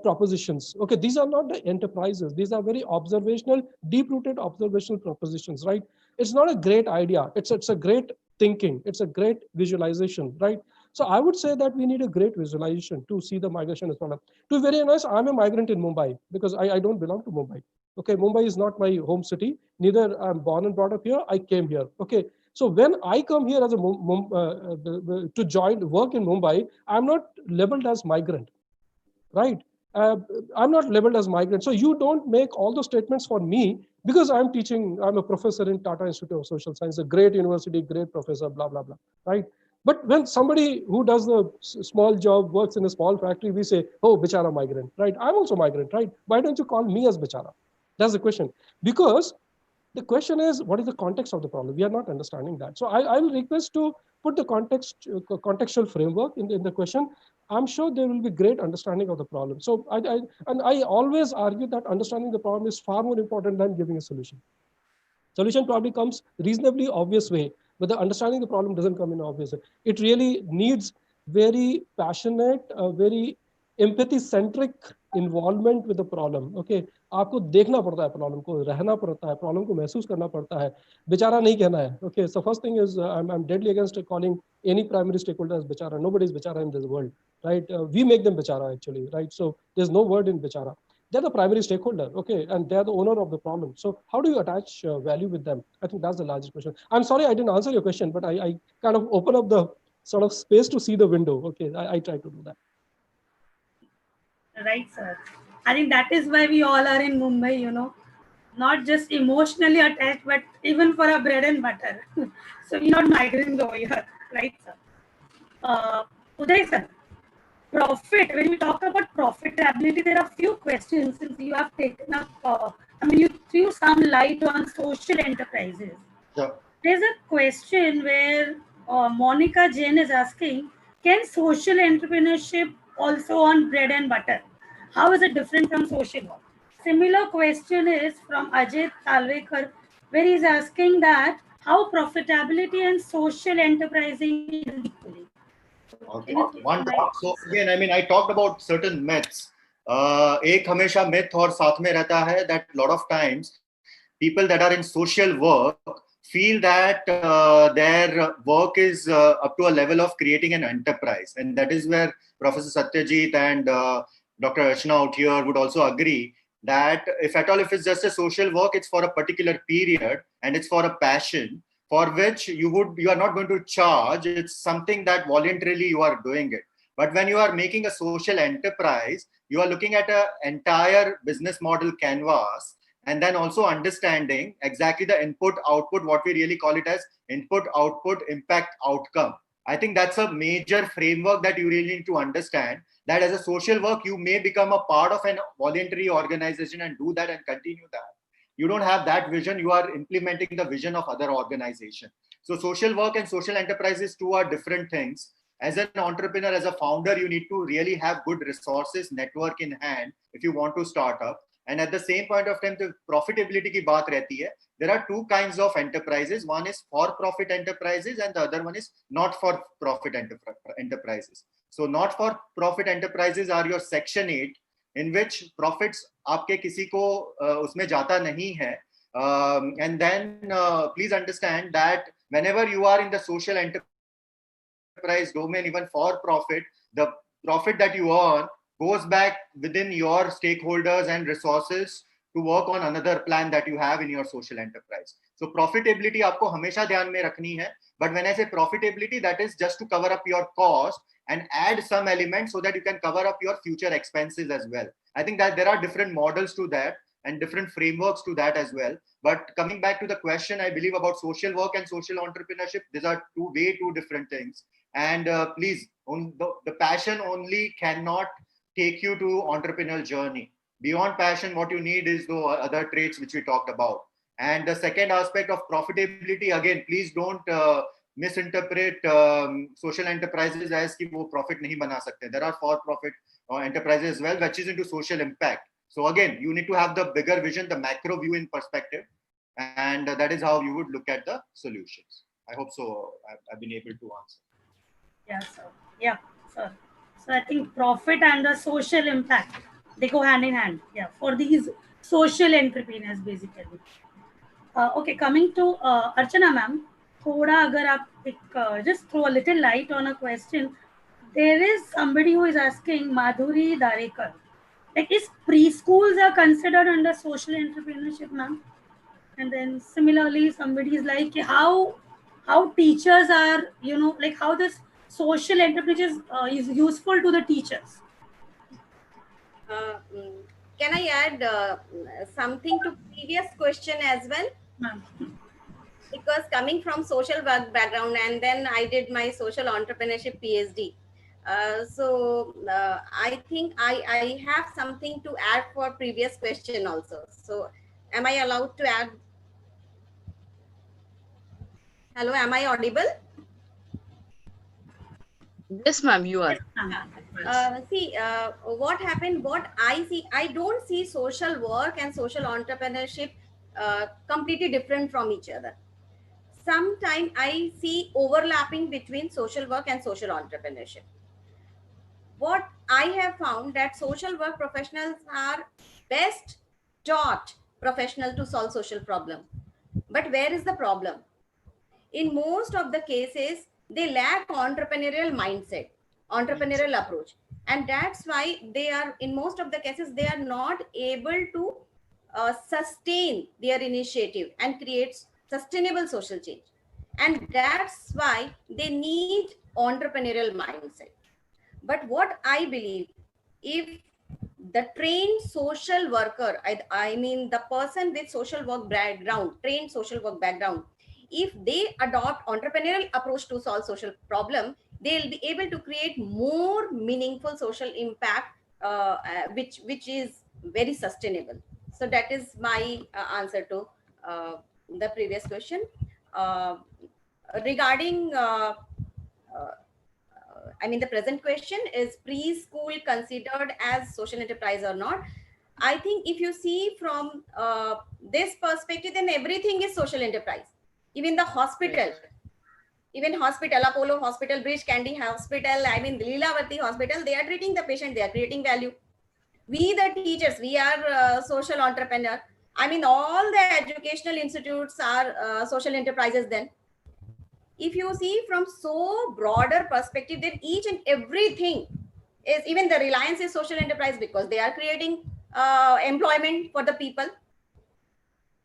propositions. Okay, these are not the enterprises. These are very observational, deep-rooted observational propositions, right? It's not a great idea. It's a great thinking. It's a great visualization, right? So I would say that we need a great visualization to see the migration as well. To be very honest, I'm a migrant in Mumbai because I don't belong to Mumbai. Okay, Mumbai is not my home city. Neither I'm born and brought up here. I came here. Okay, so when I come here as a to join work in Mumbai, I'm not labeled as migrant, right? I'm not labeled as migrant. So you don't make all the statements for me because I'm teaching, I'm a professor in Tata Institute of Social Science, a great university, great professor, blah, blah, blah, right? But when somebody who does the small job, works in a small factory, we say, oh, bichara migrant, right? I'm also migrant, right? Why don't you call me as bichara? That's the question. Because the question is, what is the context of the problem? We are not understanding that. So I will request to put the contextual framework in the question. I'm sure there will be great understanding of the problem. So I always argue that understanding the problem is far more important than giving a solution. Solution probably comes reasonably obvious way, but the understanding the problem doesn't come in obvious way. It really needs very passionate, very empathy-centric involvement with the problem. Okay, आपको देखना पड़ता है problem को, रहना पड़ता है, problem को महसूस करना पड़ता है, बेचारा नहीं कहना है. Okay, so first thing is I'm deadly against calling any primary stakeholder as बेचारा. Nobody is बेचारा in this world, right? We make them बेचारा actually, right? So there's no word in बेचारा. They're the primary stakeholder, okay, and they're the owner of the problem. So how do you attach value with them? I think that's the largest question. I'm sorry I didn't answer your question, but I kind of open up the sort of space to see the window. Okay, I try to do that. Right, sir. I think that is why we all are in Mumbai, you know, not just emotionally attached, but even for our bread and butter. So we're not migrants over here, right, sir? Uday, sir, profit, when we talk about profitability, there are a few questions since you have taken up, you threw some light on social enterprises. Sure. There's a question where Monica Jain is asking, can social entrepreneurship also on bread and butter? How is it different from social work? Similar question is from Ajay Talwekar, where he's asking that how profitability and social enterprising is equally. Okay. So again, I mean, I talked about certain myths. एक हमेशा myth और साथ में रहता है that a lot of times people that are in social work feel that their work is up to a level of creating an enterprise, and that is where Professor Satyajit and Dr. Archana out here would also agree that if at all, if it's just a social work, it's for a particular period and it's for a passion for which you are not going to charge. It's something that voluntarily you are doing it. But when you are making a social enterprise, you are looking at an entire business model canvas, and then also understanding exactly the input, output, what we really call it as input, output, impact, outcome. I think that's a major framework that you really need to understand, that as a social work, you may become a part of an voluntary organization and do that and continue that. You don't have that vision. You are implementing the vision of other organization. So social work and social enterprises two are different things. As an entrepreneur, as a founder, you need to really have good resources, network in hand if you want to start up. And at the same point of time, the profitability की बात रहती है. There are two kinds of enterprises. One is for-profit enterprises, and the other one is not-for-profit enterprises. So not-for-profit enterprises are your Section 8, in which profits आपके किसी को उसमें जाता नहीं है. And then please understand that whenever you are in the social enterprise domain, even for-profit, the profit that you earn goes back within your stakeholders and resources to work on another plan that you have in your social enterprise. So profitability आपको हमेशा ध्यान में रखनी है. But when I say profitability, that is just to cover up your cost and add some elements so that you can cover up your future expenses as well. I think that there are different models to that. and different frameworks to that as well. But coming back to the question, I believe about social work and social entrepreneurship, these are way too different things. And please, the passion only cannot take you to entrepreneurial journey. Beyond passion, what you need is the other traits which we talked about. And the second aspect of profitability, again, please don't misinterpret social enterprises as कि वो profit नहीं बना सकते. There are for-profit enterprises as well, which is into social impact. So again, you need to have the bigger vision, the macro view in perspective, and that is how you would look at the solutions. I hope so. I've been able to answer. Yes, sir. Yeah, sir. So I think profit and the social impact, they go hand in hand. Yeah, for these social entrepreneurs basically. Okay, coming to Archana ma'am, thoda agar aap just throw a little light on a question. There is somebody who is asking, Madhuri Darekar, like, is preschools are considered under social entrepreneurship, ma'am? And then similarly, somebody is like, how teachers are, like how this social entrepreneurship is useful to the teachers. Can I add something to previous question as well? Ma'am. Because coming from social work background, and then I did my social entrepreneurship PhD. So I think I have something to add for previous question also. So am I allowed to add? Hello, am I audible? Yes, ma'am, you are. See, what happened, what I see, I don't see social work and social entrepreneurship completely different from each other. Sometimes I see overlapping between social work and social entrepreneurship. What I have found that social work professionals are best taught professional to solve social problem. But where is the problem? In most of the cases, they lack entrepreneurial mindset, entrepreneurial approach. And that's why they are, in most of the cases, they are not able to sustain their initiative and create sustainable social change. And that's why they need entrepreneurial mindset. But what I believe, if the trained social worker, I mean the person with social work background, trained social work background, if they adopt entrepreneurial approach to solve social problem, they'll be able to create more meaningful social impact, which is very sustainable. So that is my answer to the previous question. Regarding I mean, the present question is preschool considered as social enterprise or not? I think if you see from this perspective, then everything is social enterprise. Even the hospital, Apollo Hospital, Bridge Candy Hospital, I mean, Leelavati Hospital, they are treating the patient, they are creating value. We, the teachers, we are social entrepreneur. I mean, all the educational institutes are social enterprises then. If you see from so broader perspective, then each and everything is, even the Reliance is social enterprise because they are creating employment for the people.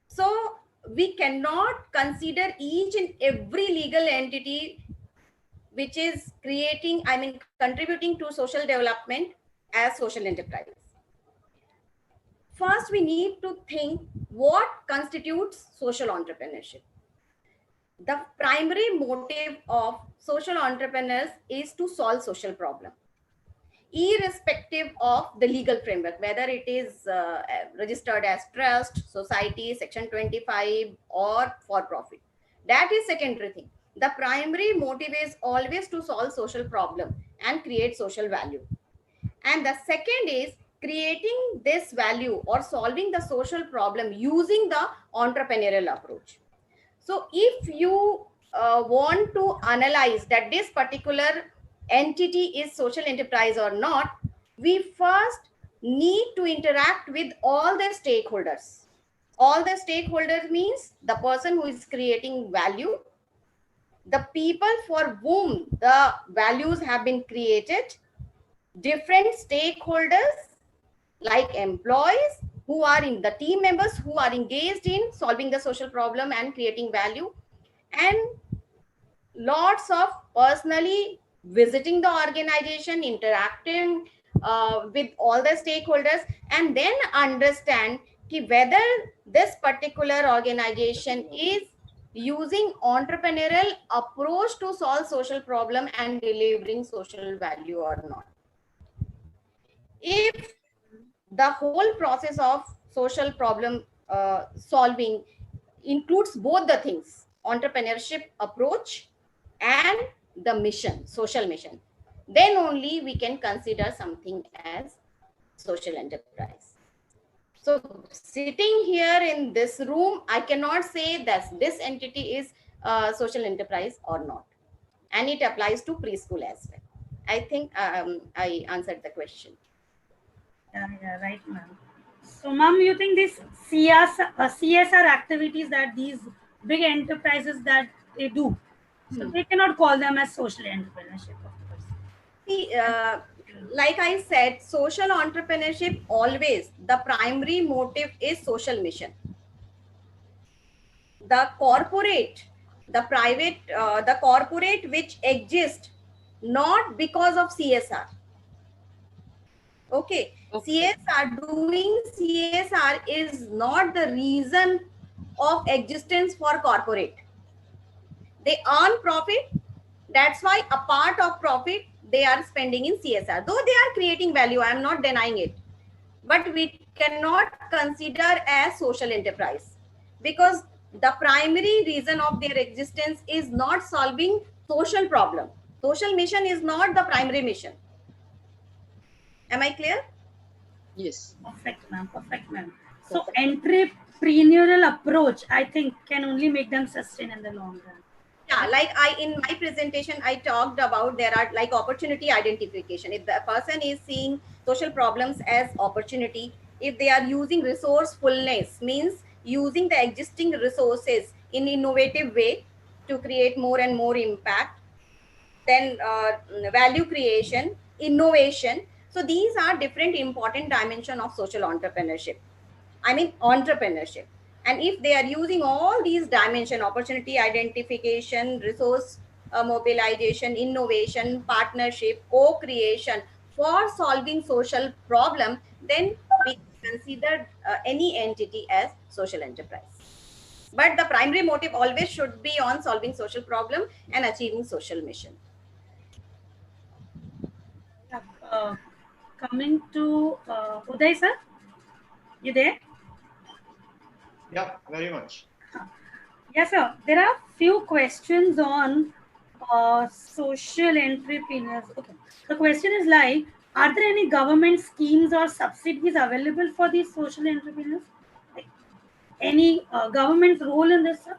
So we cannot consider each and every legal entity which is creating, I mean, contributing to social development as social enterprise. First, we need to think what constitutes social entrepreneurship. The primary motive of social entrepreneurs is to solve social problem, irrespective of the legal framework, whether it is registered as trust, society, section 25 or for profit. That is secondary thing. The primary motive is always to solve social problem and create social value. And the second is creating this value or solving the social problem using the entrepreneurial approach. So if you want to analyze that this particular entity is social enterprise or not, we first need to interact with all the stakeholders. All the stakeholders means the person who is creating value, the people for whom the values have been created, different stakeholders like employees who are in the team members who are engaged in solving the social problem and creating value, and lots of personally visiting the organization, interacting with all the stakeholders, and then understand कि whether this particular organization is using entrepreneurial approach to solve social problem and delivering social value or not. If the whole process of social problem solving includes both the things, entrepreneurship approach and the mission, social mission, then only we can consider something as social enterprise. So sitting here in this room, I cannot say that this entity is social enterprise or not. And it applies to preschool as well. I think I answered the question. Yeah, right, ma'am. So, ma'am, you think these CSR activities that these big enterprises that they do, so they cannot call them as social entrepreneurship, of course. See, like I said, social entrepreneurship always, the primary motive is social mission. The corporate, the private, the corporate which exist not because of CSR. Okay. CSR, doing CSR is not the reason of existence for corporate. They earn profit. That's why a part of profit they are spending in CSR. Though they are creating value, I am not denying it. But we cannot consider as social enterprise because the primary reason of their existence is not solving social problem. Social mission is not the primary mission. Am I clear? Yes. Perfect, ma'am. Perfect, ma'am. So, entrepreneurial approach, I think, can only make them sustain in the long run. Yeah, like in my presentation, I talked about there are like opportunity identification. If the person is seeing social problems as opportunity, if they are using resourcefulness, means using the existing resources in innovative way to create more and more impact, then value creation, innovation. So these are different important dimension of social entrepreneurship. I mean entrepreneurship. And if they are using all these dimension, opportunity identification, resource mobilization, innovation, partnership, co-creation for solving social problem, then we consider any entity as social enterprise. But the primary motive always should be on solving social problem and achieving social mission. Coming to Uday sir, you there? Yeah, very much. Yes, sir. There are few questions on social entrepreneurs. Okay. The question is like, are there any government schemes or subsidies available for these social entrepreneurs? Like, any government's role in this, sir?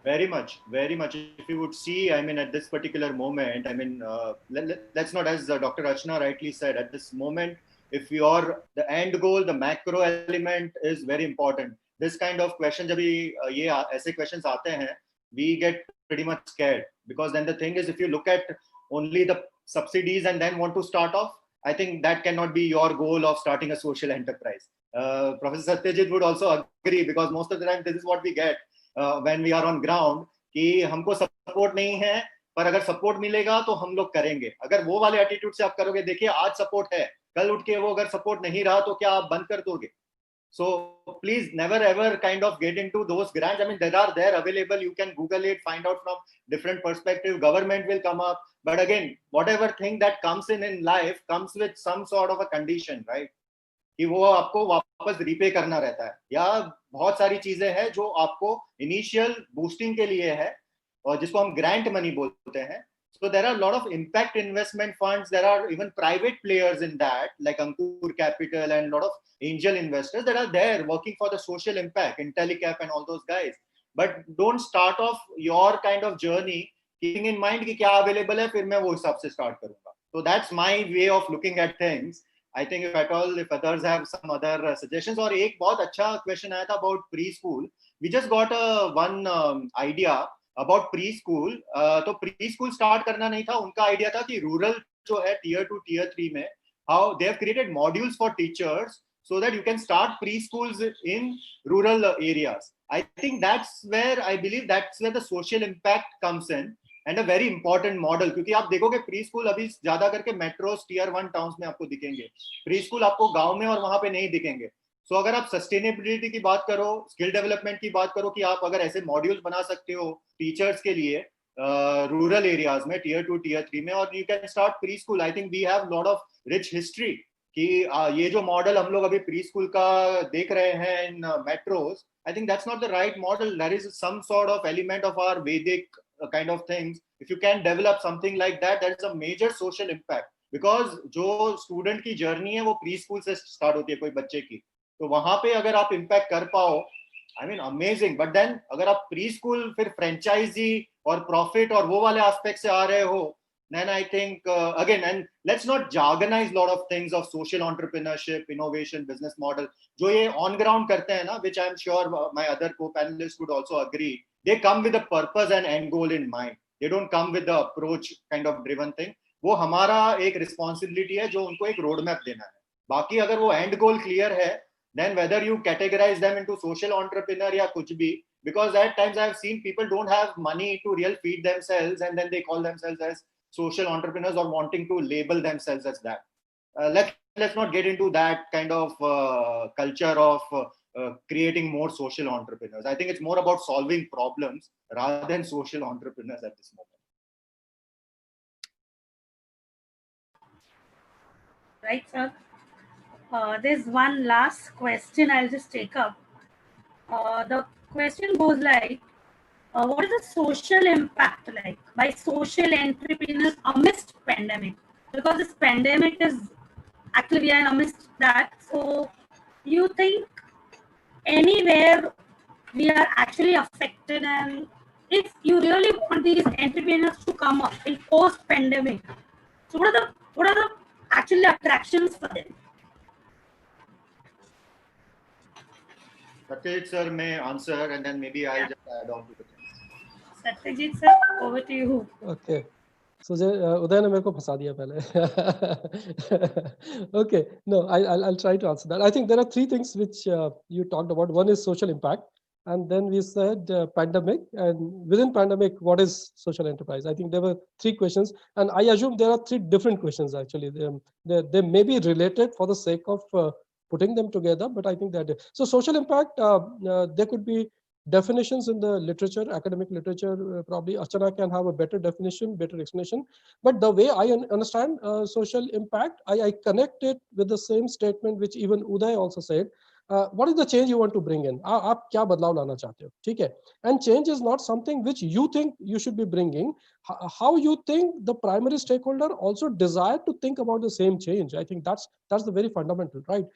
Very much, very much. If you would see, I mean, at this particular moment, I mean, let's not, as Dr. Rachna rightly said, at this moment, if the end goal, the macro element is very important. This kind of question, जब ये ऐसे questions आते हैं, we get pretty much scared, because then the thing is, if you look at only the subsidies and then want to start off, I think that cannot be your goal of starting a social enterprise. Professor Satyajit would also agree, because most of the time this is what we get when we are on ground, कि हमको support नहीं है, पर अगर support मिलेगा तो हम लोग करेंगे. अगर वो वाले attitude से आप करोगे, देखिए आज support है, कल उठ के वो अगर support नहीं रहा तो क्या आप बंद कर दोगे? So please never ever kind of get into those grants. I mean, there available. You can Google it, find out from different perspective. Government will come up, but again, whatever thing that comes in life comes with some sort of a condition, right? कि वो आपको वापस repay करना रहता है, या बहुत सारी चीजें हैं जो आपको इनिशियल बूस्टिंग के लिए है और जिसको हम ग्रांट मनी बोलते हैं. So there are a lot of impact investment funds. There are even private players in that, like Ankur Capital and a lot of angel investors that are there working for the social impact, IntelliCap and all those guys. But don't start off your kind of journey keeping in mind कि क्या available है, फिर मैं वो हिसाब से start करूँगा. So that's my way of looking at things. I think if others have some other suggestions. और एक बहुत अच्छा question आया था about preschool. We just got one idea about preschool. तो preschool start करना नहीं था, उनका idea था कि rural जो है tier 2, tier 3 में, how they have created modules for teachers so that you can start preschools in rural areas. I think that's where the social impact comes in. And a very important model, क्योंकि आप देखोगे pre school अभी ज्यादा करके metros tier 1 towns में आपको दिखेंगे, pre school आपको गांव में और वहां पे नहीं दिखेंगे. सो अगर आप सस्टेनेबिलिटी की बात करो, स्किल डेवलपमेंट की बात करो, कि आप अगर ऐसे मॉड्यूल्स बना सकते हो टीचर्स के लिए रूरल एरियाज में, टियर 2 टियर 3 में, और you can start pre school. I think we have lot of rich history कि ये जो मॉडल हम लोग अभी प्री स्कूल का देख रहे हैं इन metros, I think that's not the right model. There is some sort of element of our Vedic kind of things. If you can develop something like that, that is a major social impact. Because जो student की journey है वो pre school से start होती है कोई बच्चे की, तो वहां पे अगर आप इम्पैक्ट कर पाओ, I mean amazing. But then अगर आप प्री स्कूल फिर फ्रेंचाइजी और प्रॉफिट और वो वाले एस्पेक्ट से आ रहे हो, then I think again, and let's not jargonize lot of things of social entrepreneurship, innovation, business model. जो ये on ground करते हैं ना, which I'm sure my other co-panelists would also agree, they come with a purpose and end goal in mind. They don't come with the approach kind of driven thing. वो हमारा एक responsibility है जो उनको एक road map देना है. बाकी अगर वो end goal clear है, then whether you categorize them into social entrepreneur या कुछ भी, because at times I have seen people don't have money to real feed themselves, and then they call themselves as social entrepreneurs or wanting to label themselves as that. Let's not get into that kind of culture of creating more social entrepreneurs. I think it's more about solving problems rather than social entrepreneurs at this moment. Right, sir. There's one last question I'll just take up. The question goes like, what is the social impact like by social entrepreneurs amidst pandemic? Because this pandemic is actually, we are amidst that. So you think anywhere we are actually affected, and if you really want these entrepreneurs to come up in post pandemic, so what are the actually attractions for them? Satyajit sir may answer, and then maybe I'll just add on to the thing. Satyajit sir, over to you. Okay. So Uday ने मेरे को फंसा दिया पहले. Okay, no, I'll try to answer that. I think there are three things which you talked about. One is social impact, and then we said pandemic, and within pandemic, what is social enterprise? I think there were three questions, and I assume there are three different questions actually. They may be related for the sake of putting them together, but I think that so social impact. There could be definitions in the literature, academic literature. Probably Archana can have a better definition, better explanation. But the way I understand social impact, I connect it with the same statement which even Uday also said. What is the change you want to bring in? आप क्या बदलाव लाना चाहते हो? ठीक है. And change is not something which you think you should be bringing. How you think the primary stakeholder also desire to think about the same change. I think that's the very fundamental, right?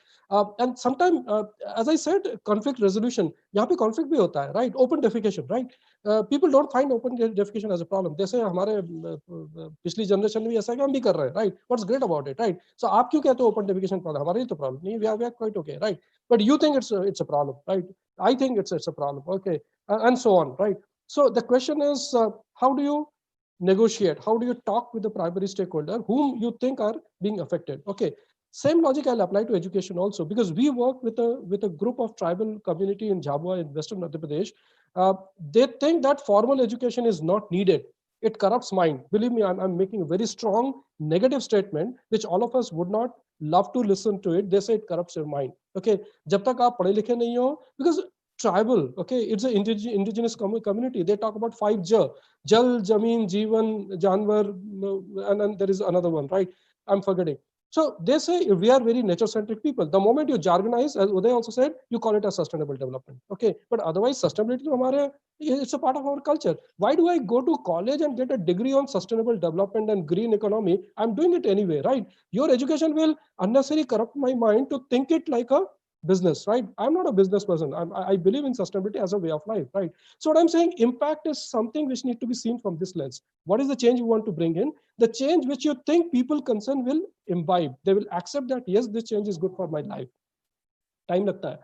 And sometimes, as I said, conflict resolution. यहाँ पे conflict भी होता है, right? Open defecation, right? People don't find open defecation as a problem. जैसे हमारे पिछली generation में भी ऐसा काम भी कर रहे हैं, right? What's great about it, right? So आप क्यों कहते हो open defecation problem? हमारे लिए तो problem नहीं, we are quite okay, right? But you think it's a problem, right? I think it's a problem, okay, and so on, right? So the question is, how do you negotiate? How do you talk with the primary stakeholder whom you think are being affected? Okay, same logic I'll apply to education also, because we work with a group of tribal community in Jhabua in Western Madhya Pradesh. They think that formal education is not needed. It corrupts mind. Believe me, I'm making a very strong negative statement, which all of us would not love to listen to it. They say it corrupts your mind. Okay, जब तक आप पढ़े लिखे नहीं हो, because tribal, okay, it's an indigenous community. They talk about 5 J: Jal, Jameen, Jeevan, Janwar, and there is another one, right? I'm forgetting. So they say we are very nature-centric people. The moment you jargonize, as Uday also said, you call it a sustainable development. Okay, but otherwise, sustainability it's a part of our culture. Why do I go to college and get a degree on sustainable development and green economy? I'm doing it anyway, right? Your education will unnecessarily corrupt my mind to think it like a business, right? I'm not a business person. I believe in sustainability as a way of life, right? So what I'm saying, impact is something which need to be seen from this lens. What is the change you want to bring in? The change which you think people concerned will imbibe. They will accept that, yes, this change is good for my life. Time लगता है.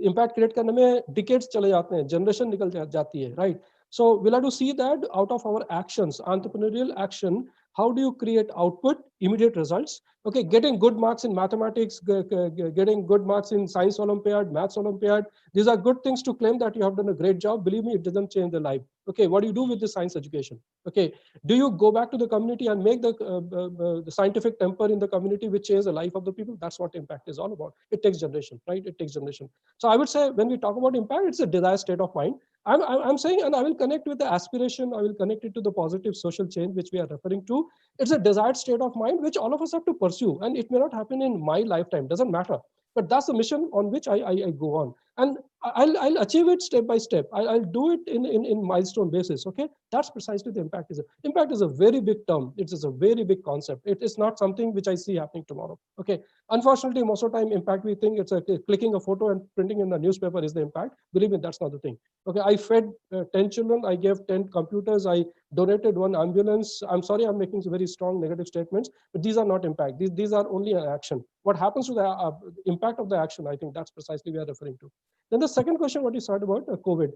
Impact create करने में decades चले जाते हैं, generation निकल जाती है, right? So we'll have to see that out of our actions, entrepreneurial action, How do you create output, immediate results? Okay, getting good marks in mathematics, getting good marks in science Olympiad, maths Olympiad, these are good things to claim that you have done a great job. Believe me, it doesn't change the life. Okay, what do you do with the science education? Okay, do you go back to the community and make the scientific temper in the community which change the life of the people? That's what impact is all about. It takes generation, right? It takes generation. So I would say when we talk about impact, it's a desired state of mind. I'm saying, and I will connect with the aspiration, I will connect it to the positive social change which we are referring to. It's a desired state of mind which all of us have to pursue, and it may not happen in my lifetime, doesn't matter. But that's the mission on which I go on. And I'll achieve it step by step. I'll do it in milestone basis. Okay, that's precisely the impact. Impact is a very big term. It is a very big concept. It is not something which I see happening tomorrow. Okay, unfortunately, most of the time, impact we think it's a clicking a photo and printing in the newspaper is the impact. Believe me, that's not the thing. Okay, I fed 10 children. I gave 10 computers. I donated 1 ambulance. I'm sorry, I'm making very strong negative statements, but these are not impact. These are only an action. What happens to the impact of the action? I think that's precisely we are referring to. Then the second question, what you said about COVID.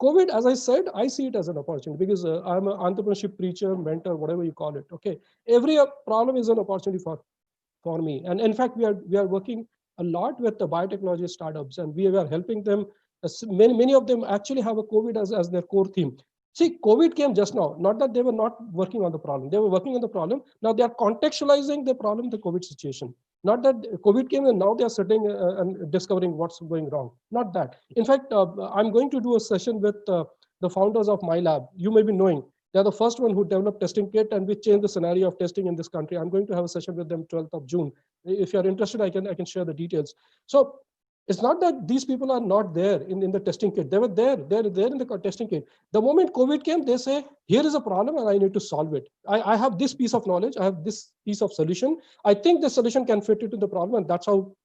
COVID, as I said, I see it as an opportunity because I'm an entrepreneurship preacher, mentor, whatever you call it. Okay, every problem is an opportunity for me. And in fact, we are working a lot with the biotechnology startups, and we are helping them. Many of them actually have a COVID as their core theme. See, COVID came just now, not that they were not working on the problem. They were working on the problem. Now they are contextualizing the problem, the COVID situation. Not that COVID came and now they are sitting and discovering what's going wrong. Not that. In fact, I'm going to do a session with the founders of my lab. You may be knowing. They're the first one who developed testing kit and we changed the scenario of testing in this country. I'm going to have a session with them 12th of June. If you're interested, I can share the details. So it's not that these people are not there in the testing kit. They were there. They're there in the testing kit. The moment COVID came, they say, here is a problem and I need to solve it. I have this piece of knowledge. I have this piece of solution. I think the solution can fit into the problem. And that's how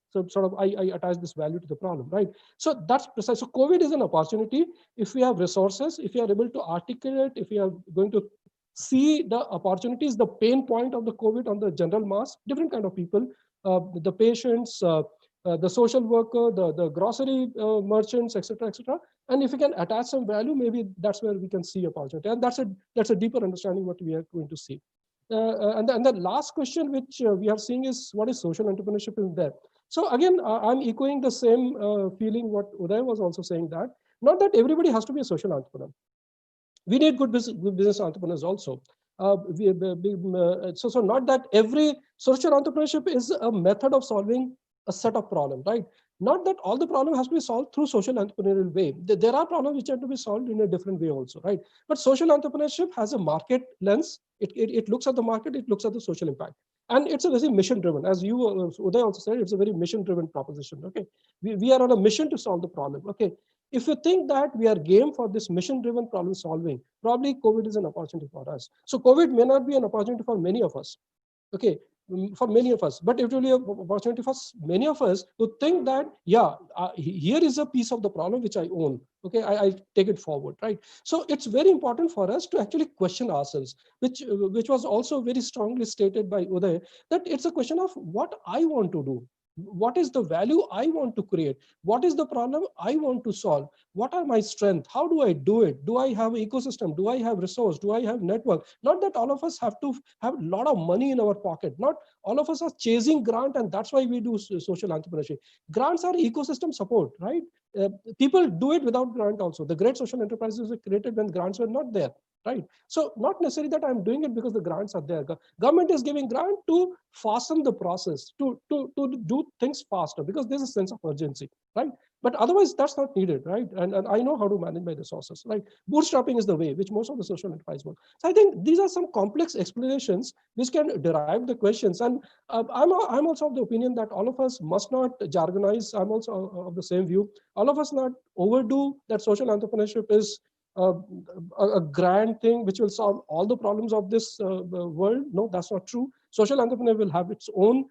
I attach this value to the problem, right? So that's precise. So COVID is an opportunity. If we have resources, if we are able to articulate, if we are going to see the opportunities, the pain point of the COVID on the general mass, different kind of people, the patients, the social worker, the grocery merchants, etc., etc. And if we can attach some value, maybe that's where we can see opportunity. And that's a deeper understanding what we are going to see. And the last question which we are seeing is what is social entrepreneurship in there? So again, I'm echoing the same feeling what Uday was also saying, that not that everybody has to be a social entrepreneur. We need good business entrepreneurs also. So not that every social entrepreneurship is a method of solving a set of problems, right? Not that all the problem has to be solved through social entrepreneurial way. There are problems which have to be solved in a different way also, right? But social entrepreneurship has a market lens. It looks at the market, it looks at the social impact. And it's a very mission driven. As you, Uday also said, it's a very mission driven proposition, okay? We are on a mission to solve the problem, okay? If you think that we are game for this mission driven problem solving, probably COVID is an opportunity for us. So COVID may not be an opportunity for many of us, okay? For many of us, but it will be an opportunity for many of us to think that, yeah, here is a piece of the problem which I own. Okay, I take it forward, right? So it's very important for us to actually question ourselves, which was also very strongly stated by Uday, that it's a question of what I want to do. What is the value I want to create? What is the problem I want to solve? What are my strengths? How do I do it? Do I have an ecosystem? Do I have resource? Do I have network? Not that all of us have to have a lot of money in our pocket. Not all of us are chasing grant, and that's why we do social entrepreneurship. Grants are ecosystem support, right? People do it without grant also. The great social enterprises were created when grants were not there, right? So not necessarily that I'm doing it because the grants are there. Government is giving grant to fasten the process, to do things faster because there's a sense of urgency, right? But otherwise that's not needed, right? And I know how to manage my resources, right? Bootstrapping is the way which most of the social enterprise work. So I think these are some complex explanations which can derive the questions. And I'm also of the opinion that all of us must not jargonize. I'm also of the same view. All of us not overdo that social entrepreneurship is a grand thing which will solve all the problems of this world. No, that's not true. Social entrepreneur will have its own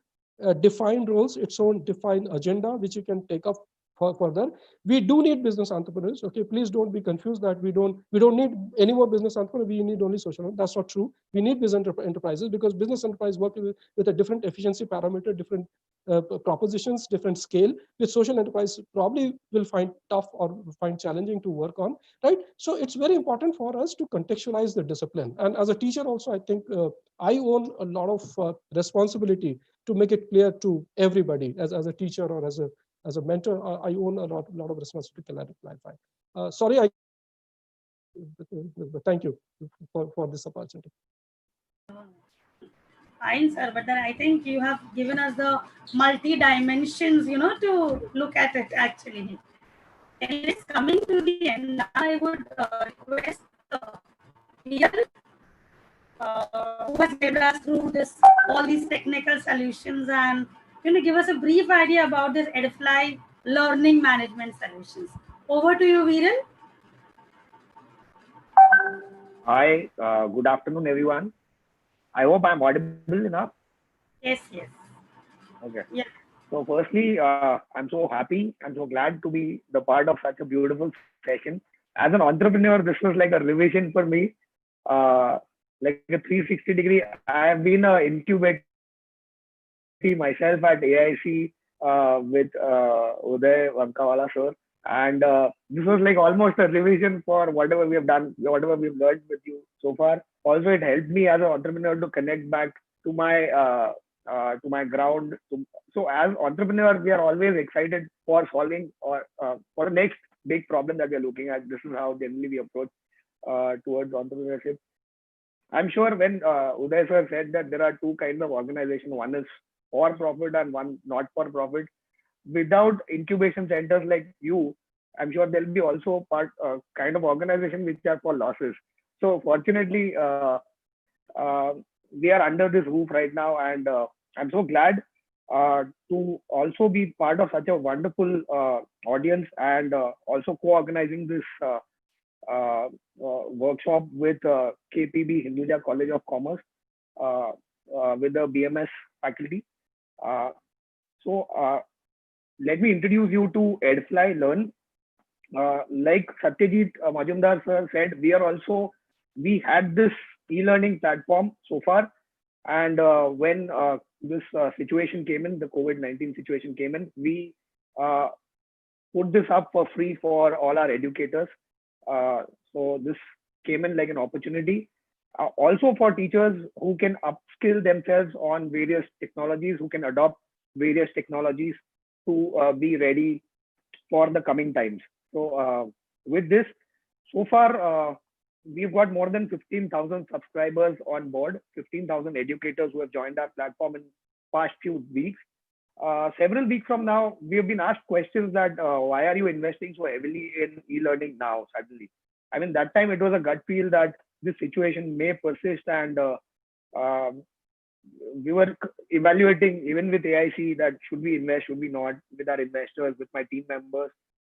defined roles, its own defined agenda, which you can take up further. We do need business entrepreneurs. Okay, please don't be confused that we don't need any more business entrepreneurs. We need only social. That's not true. We need business enterprises because business enterprise work with a different efficiency parameter, different propositions, different scale, which social enterprise probably will find tough or find challenging to work on, right? So it's very important for us to contextualize the discipline. And as a teacher also, I think I own a lot of responsibility to make it clear to everybody as a teacher or as a mentor. I own a lot of responsibility to clarify. Sorry, thank you for this opportunity. Fine, sir, but then I think you have given us the multi dimensions, to look at it actually. And it's coming to the end. I would request Viral, who has led us through all these technical solutions, and give us a brief idea about this EdFly learning management solutions. Over to you, Viral. Hi, good afternoon, everyone. I hope I'm audible enough. Yes. Okay. Yeah. So firstly, I'm so happy. I'm so glad to be the part of such a beautiful session. As an entrepreneur, this was like a revision for me, like a 360-degree. I have been an incubator myself at AIC with Uday Wankawala, sir. And this was like almost a revision for whatever we have done, whatever we've learned with you so far. Also, it helped me as an entrepreneur to connect back to my ground. So as entrepreneurs, we are always excited for solving or for the next big problem that we are looking at. This is how generally we approach towards entrepreneurship. I'm sure when Uday sir said that there are two kinds of organization, one is for profit and one not for profit. Without incubation centers like you, I'm sure there'll be also kind of organization which are for losses. So fortunately, we are under this roof right now, and I'm so glad to also be part of such a wonderful audience and also co-organizing this workshop with K.P.B. Hinduja College of Commerce with the BMS faculty. Let me introduce you to EdFly Learn. Like Satyajit Majumdar sir said, we had this e-learning platform so far, and when this situation came in, the COVID-19 situation came in, we put this up for free for all our educators. So this came in like an opportunity. Also for teachers who can upskill themselves on various technologies, who can adopt various technologies to be ready for the coming times. So with this, so far, we've got more than 15,000 subscribers on board, 15,000 educators who have joined our platform in past few weeks. Several weeks from now, we have been asked questions that why are you investing so heavily in e-learning now suddenly? I mean, that time it was a gut feel that this situation may persist, and we were evaluating even with AIC that should we invest, should we not, with our investors, with my team members.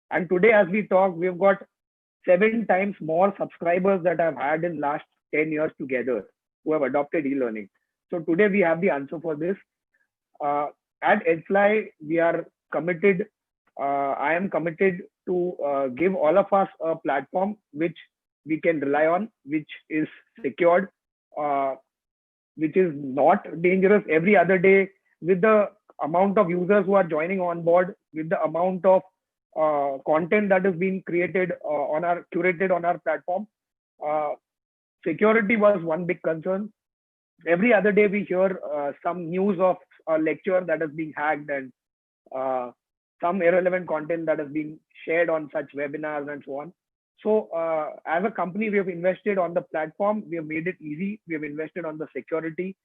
And today, as we talk, we've got 7 times more subscribers that I've had in last 10 years together who have adopted e-learning. So today we have the answer for this. At EdFly, we are committed. I am committed to give all of us a platform which we can rely on, which is secured, which is not dangerous. Every other day, with the amount of users who are joining on board, with the amount of content that is being created curated on our platform, security was one big concern. Every other day we hear some news of a lecture that is being hacked, and some irrelevant content that is being shared on such webinars and so on. So as a company, we have invested on the platform. We have made it easy. We have invested on the security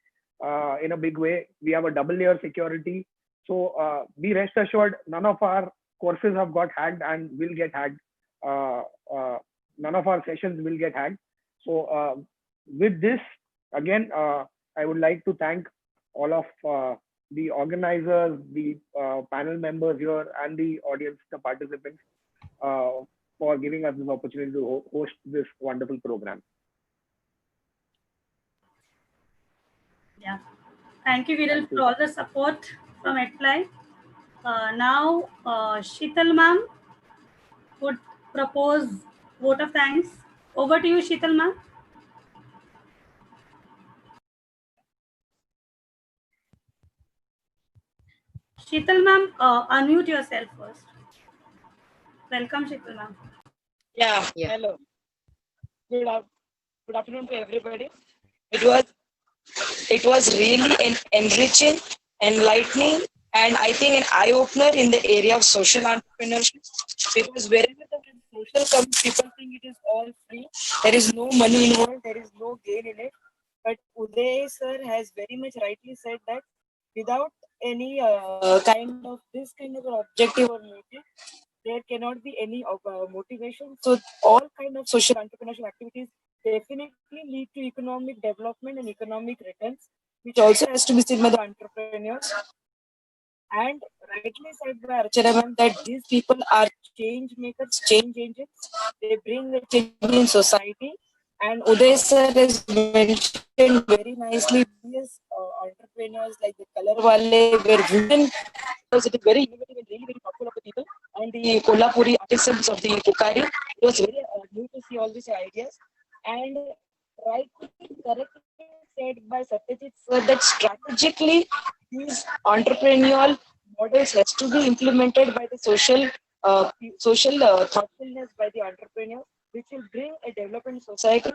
in a big way. We have a double-layer security. So be rest assured, none of our courses have got hacked and will get hacked. None of our sessions will get hacked. So with this, again, I would like to thank all of the organizers, the panel members here, and the audience, the participants, for giving us this opportunity to host this wonderful program. Yeah. Thank you, Viral, for all the support from EdFly. Now, Sheetal ma'am would propose vote of thanks. Over to you, Sheetal ma'am. Sheetal ma'am, unmute yourself first. Welcome, Sheetal ma'am. Yeah. Hello. Good afternoon to everybody. It was really enriching, enlightening, and I think an eye opener in the area of social entrepreneurship. Because wherever the word social comes, people think it is all free. There is no money involved. There is no gain in it. But Uday sir has very much rightly said that without any kind of this kind of objective or motive, there cannot be any motivation. So all kind of social entrepreneurship activities definitely lead to economic development and economic returns, which also has to be seen by the entrepreneurs. And rightly said by Archana ma'am that these people are change makers, change agents. They bring a change in society. And Uday sir has mentioned very nicely these entrepreneurs like the Color Wale were women. Because it is very innovative and really very thoughtful of the people. And the Kolhapuri artisans of the Pukari. It was very new to see all these ideas. And rightly, correctly said by Satyajit sir that strategically these entrepreneurial models has to be implemented by the social thoughtfulness by the entrepreneur, which will bring a development society.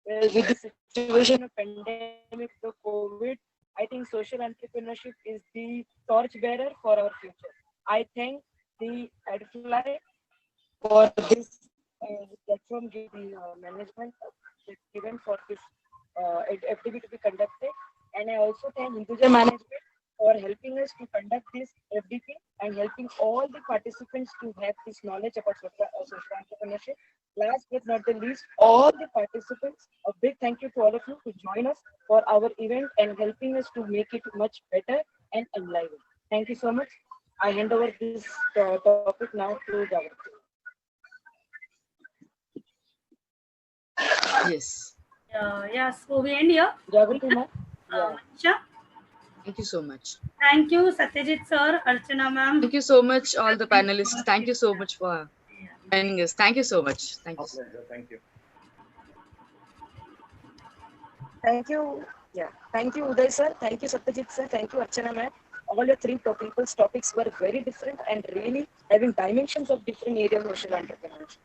With the situation of pandemic, the COVID, I think social entrepreneurship is the torch bearer for our future. I thank the EdFly for this platform, the management given for this FDB to be conducted. And I also thank Hinduja management for helping us to conduct this FDP and helping all the participants to have this knowledge about social entrepreneurship. Last but not the least, all the participants, a big thank you to all of you to join us for our event and helping us to make it much better and enlivened. Thank you so much. I hand over this topic now to Jagrati. Yes. Yes, so we end here. Jagrati ma'am. Manisha? Thank you so much. Thank you, Satyajit sir, Archana ma'am. Thank you so much, all the panelists. Thank you so much for joining us. Thank you so much. Thank you. Thank you. Thank you. Yeah. Thank you, Uday sir. Thank you, Satyajit sir. Thank you, Archana ma'am. All your three people's topics were very different and really having dimensions of different areas of social entrepreneurship.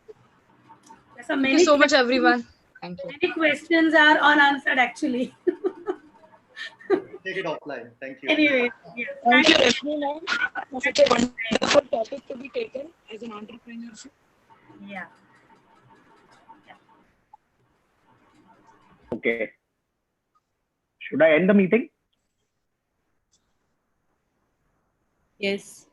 So Thank many you so much, everyone. Thank you. Many questions are unanswered actually. Take it offline. Thank you. Anyway, yes. Thank you, Rashmi ma'am, for such a wonderful topic to be taken as an entrepreneurship. Yeah. Okay. Should I end the meeting? Yes.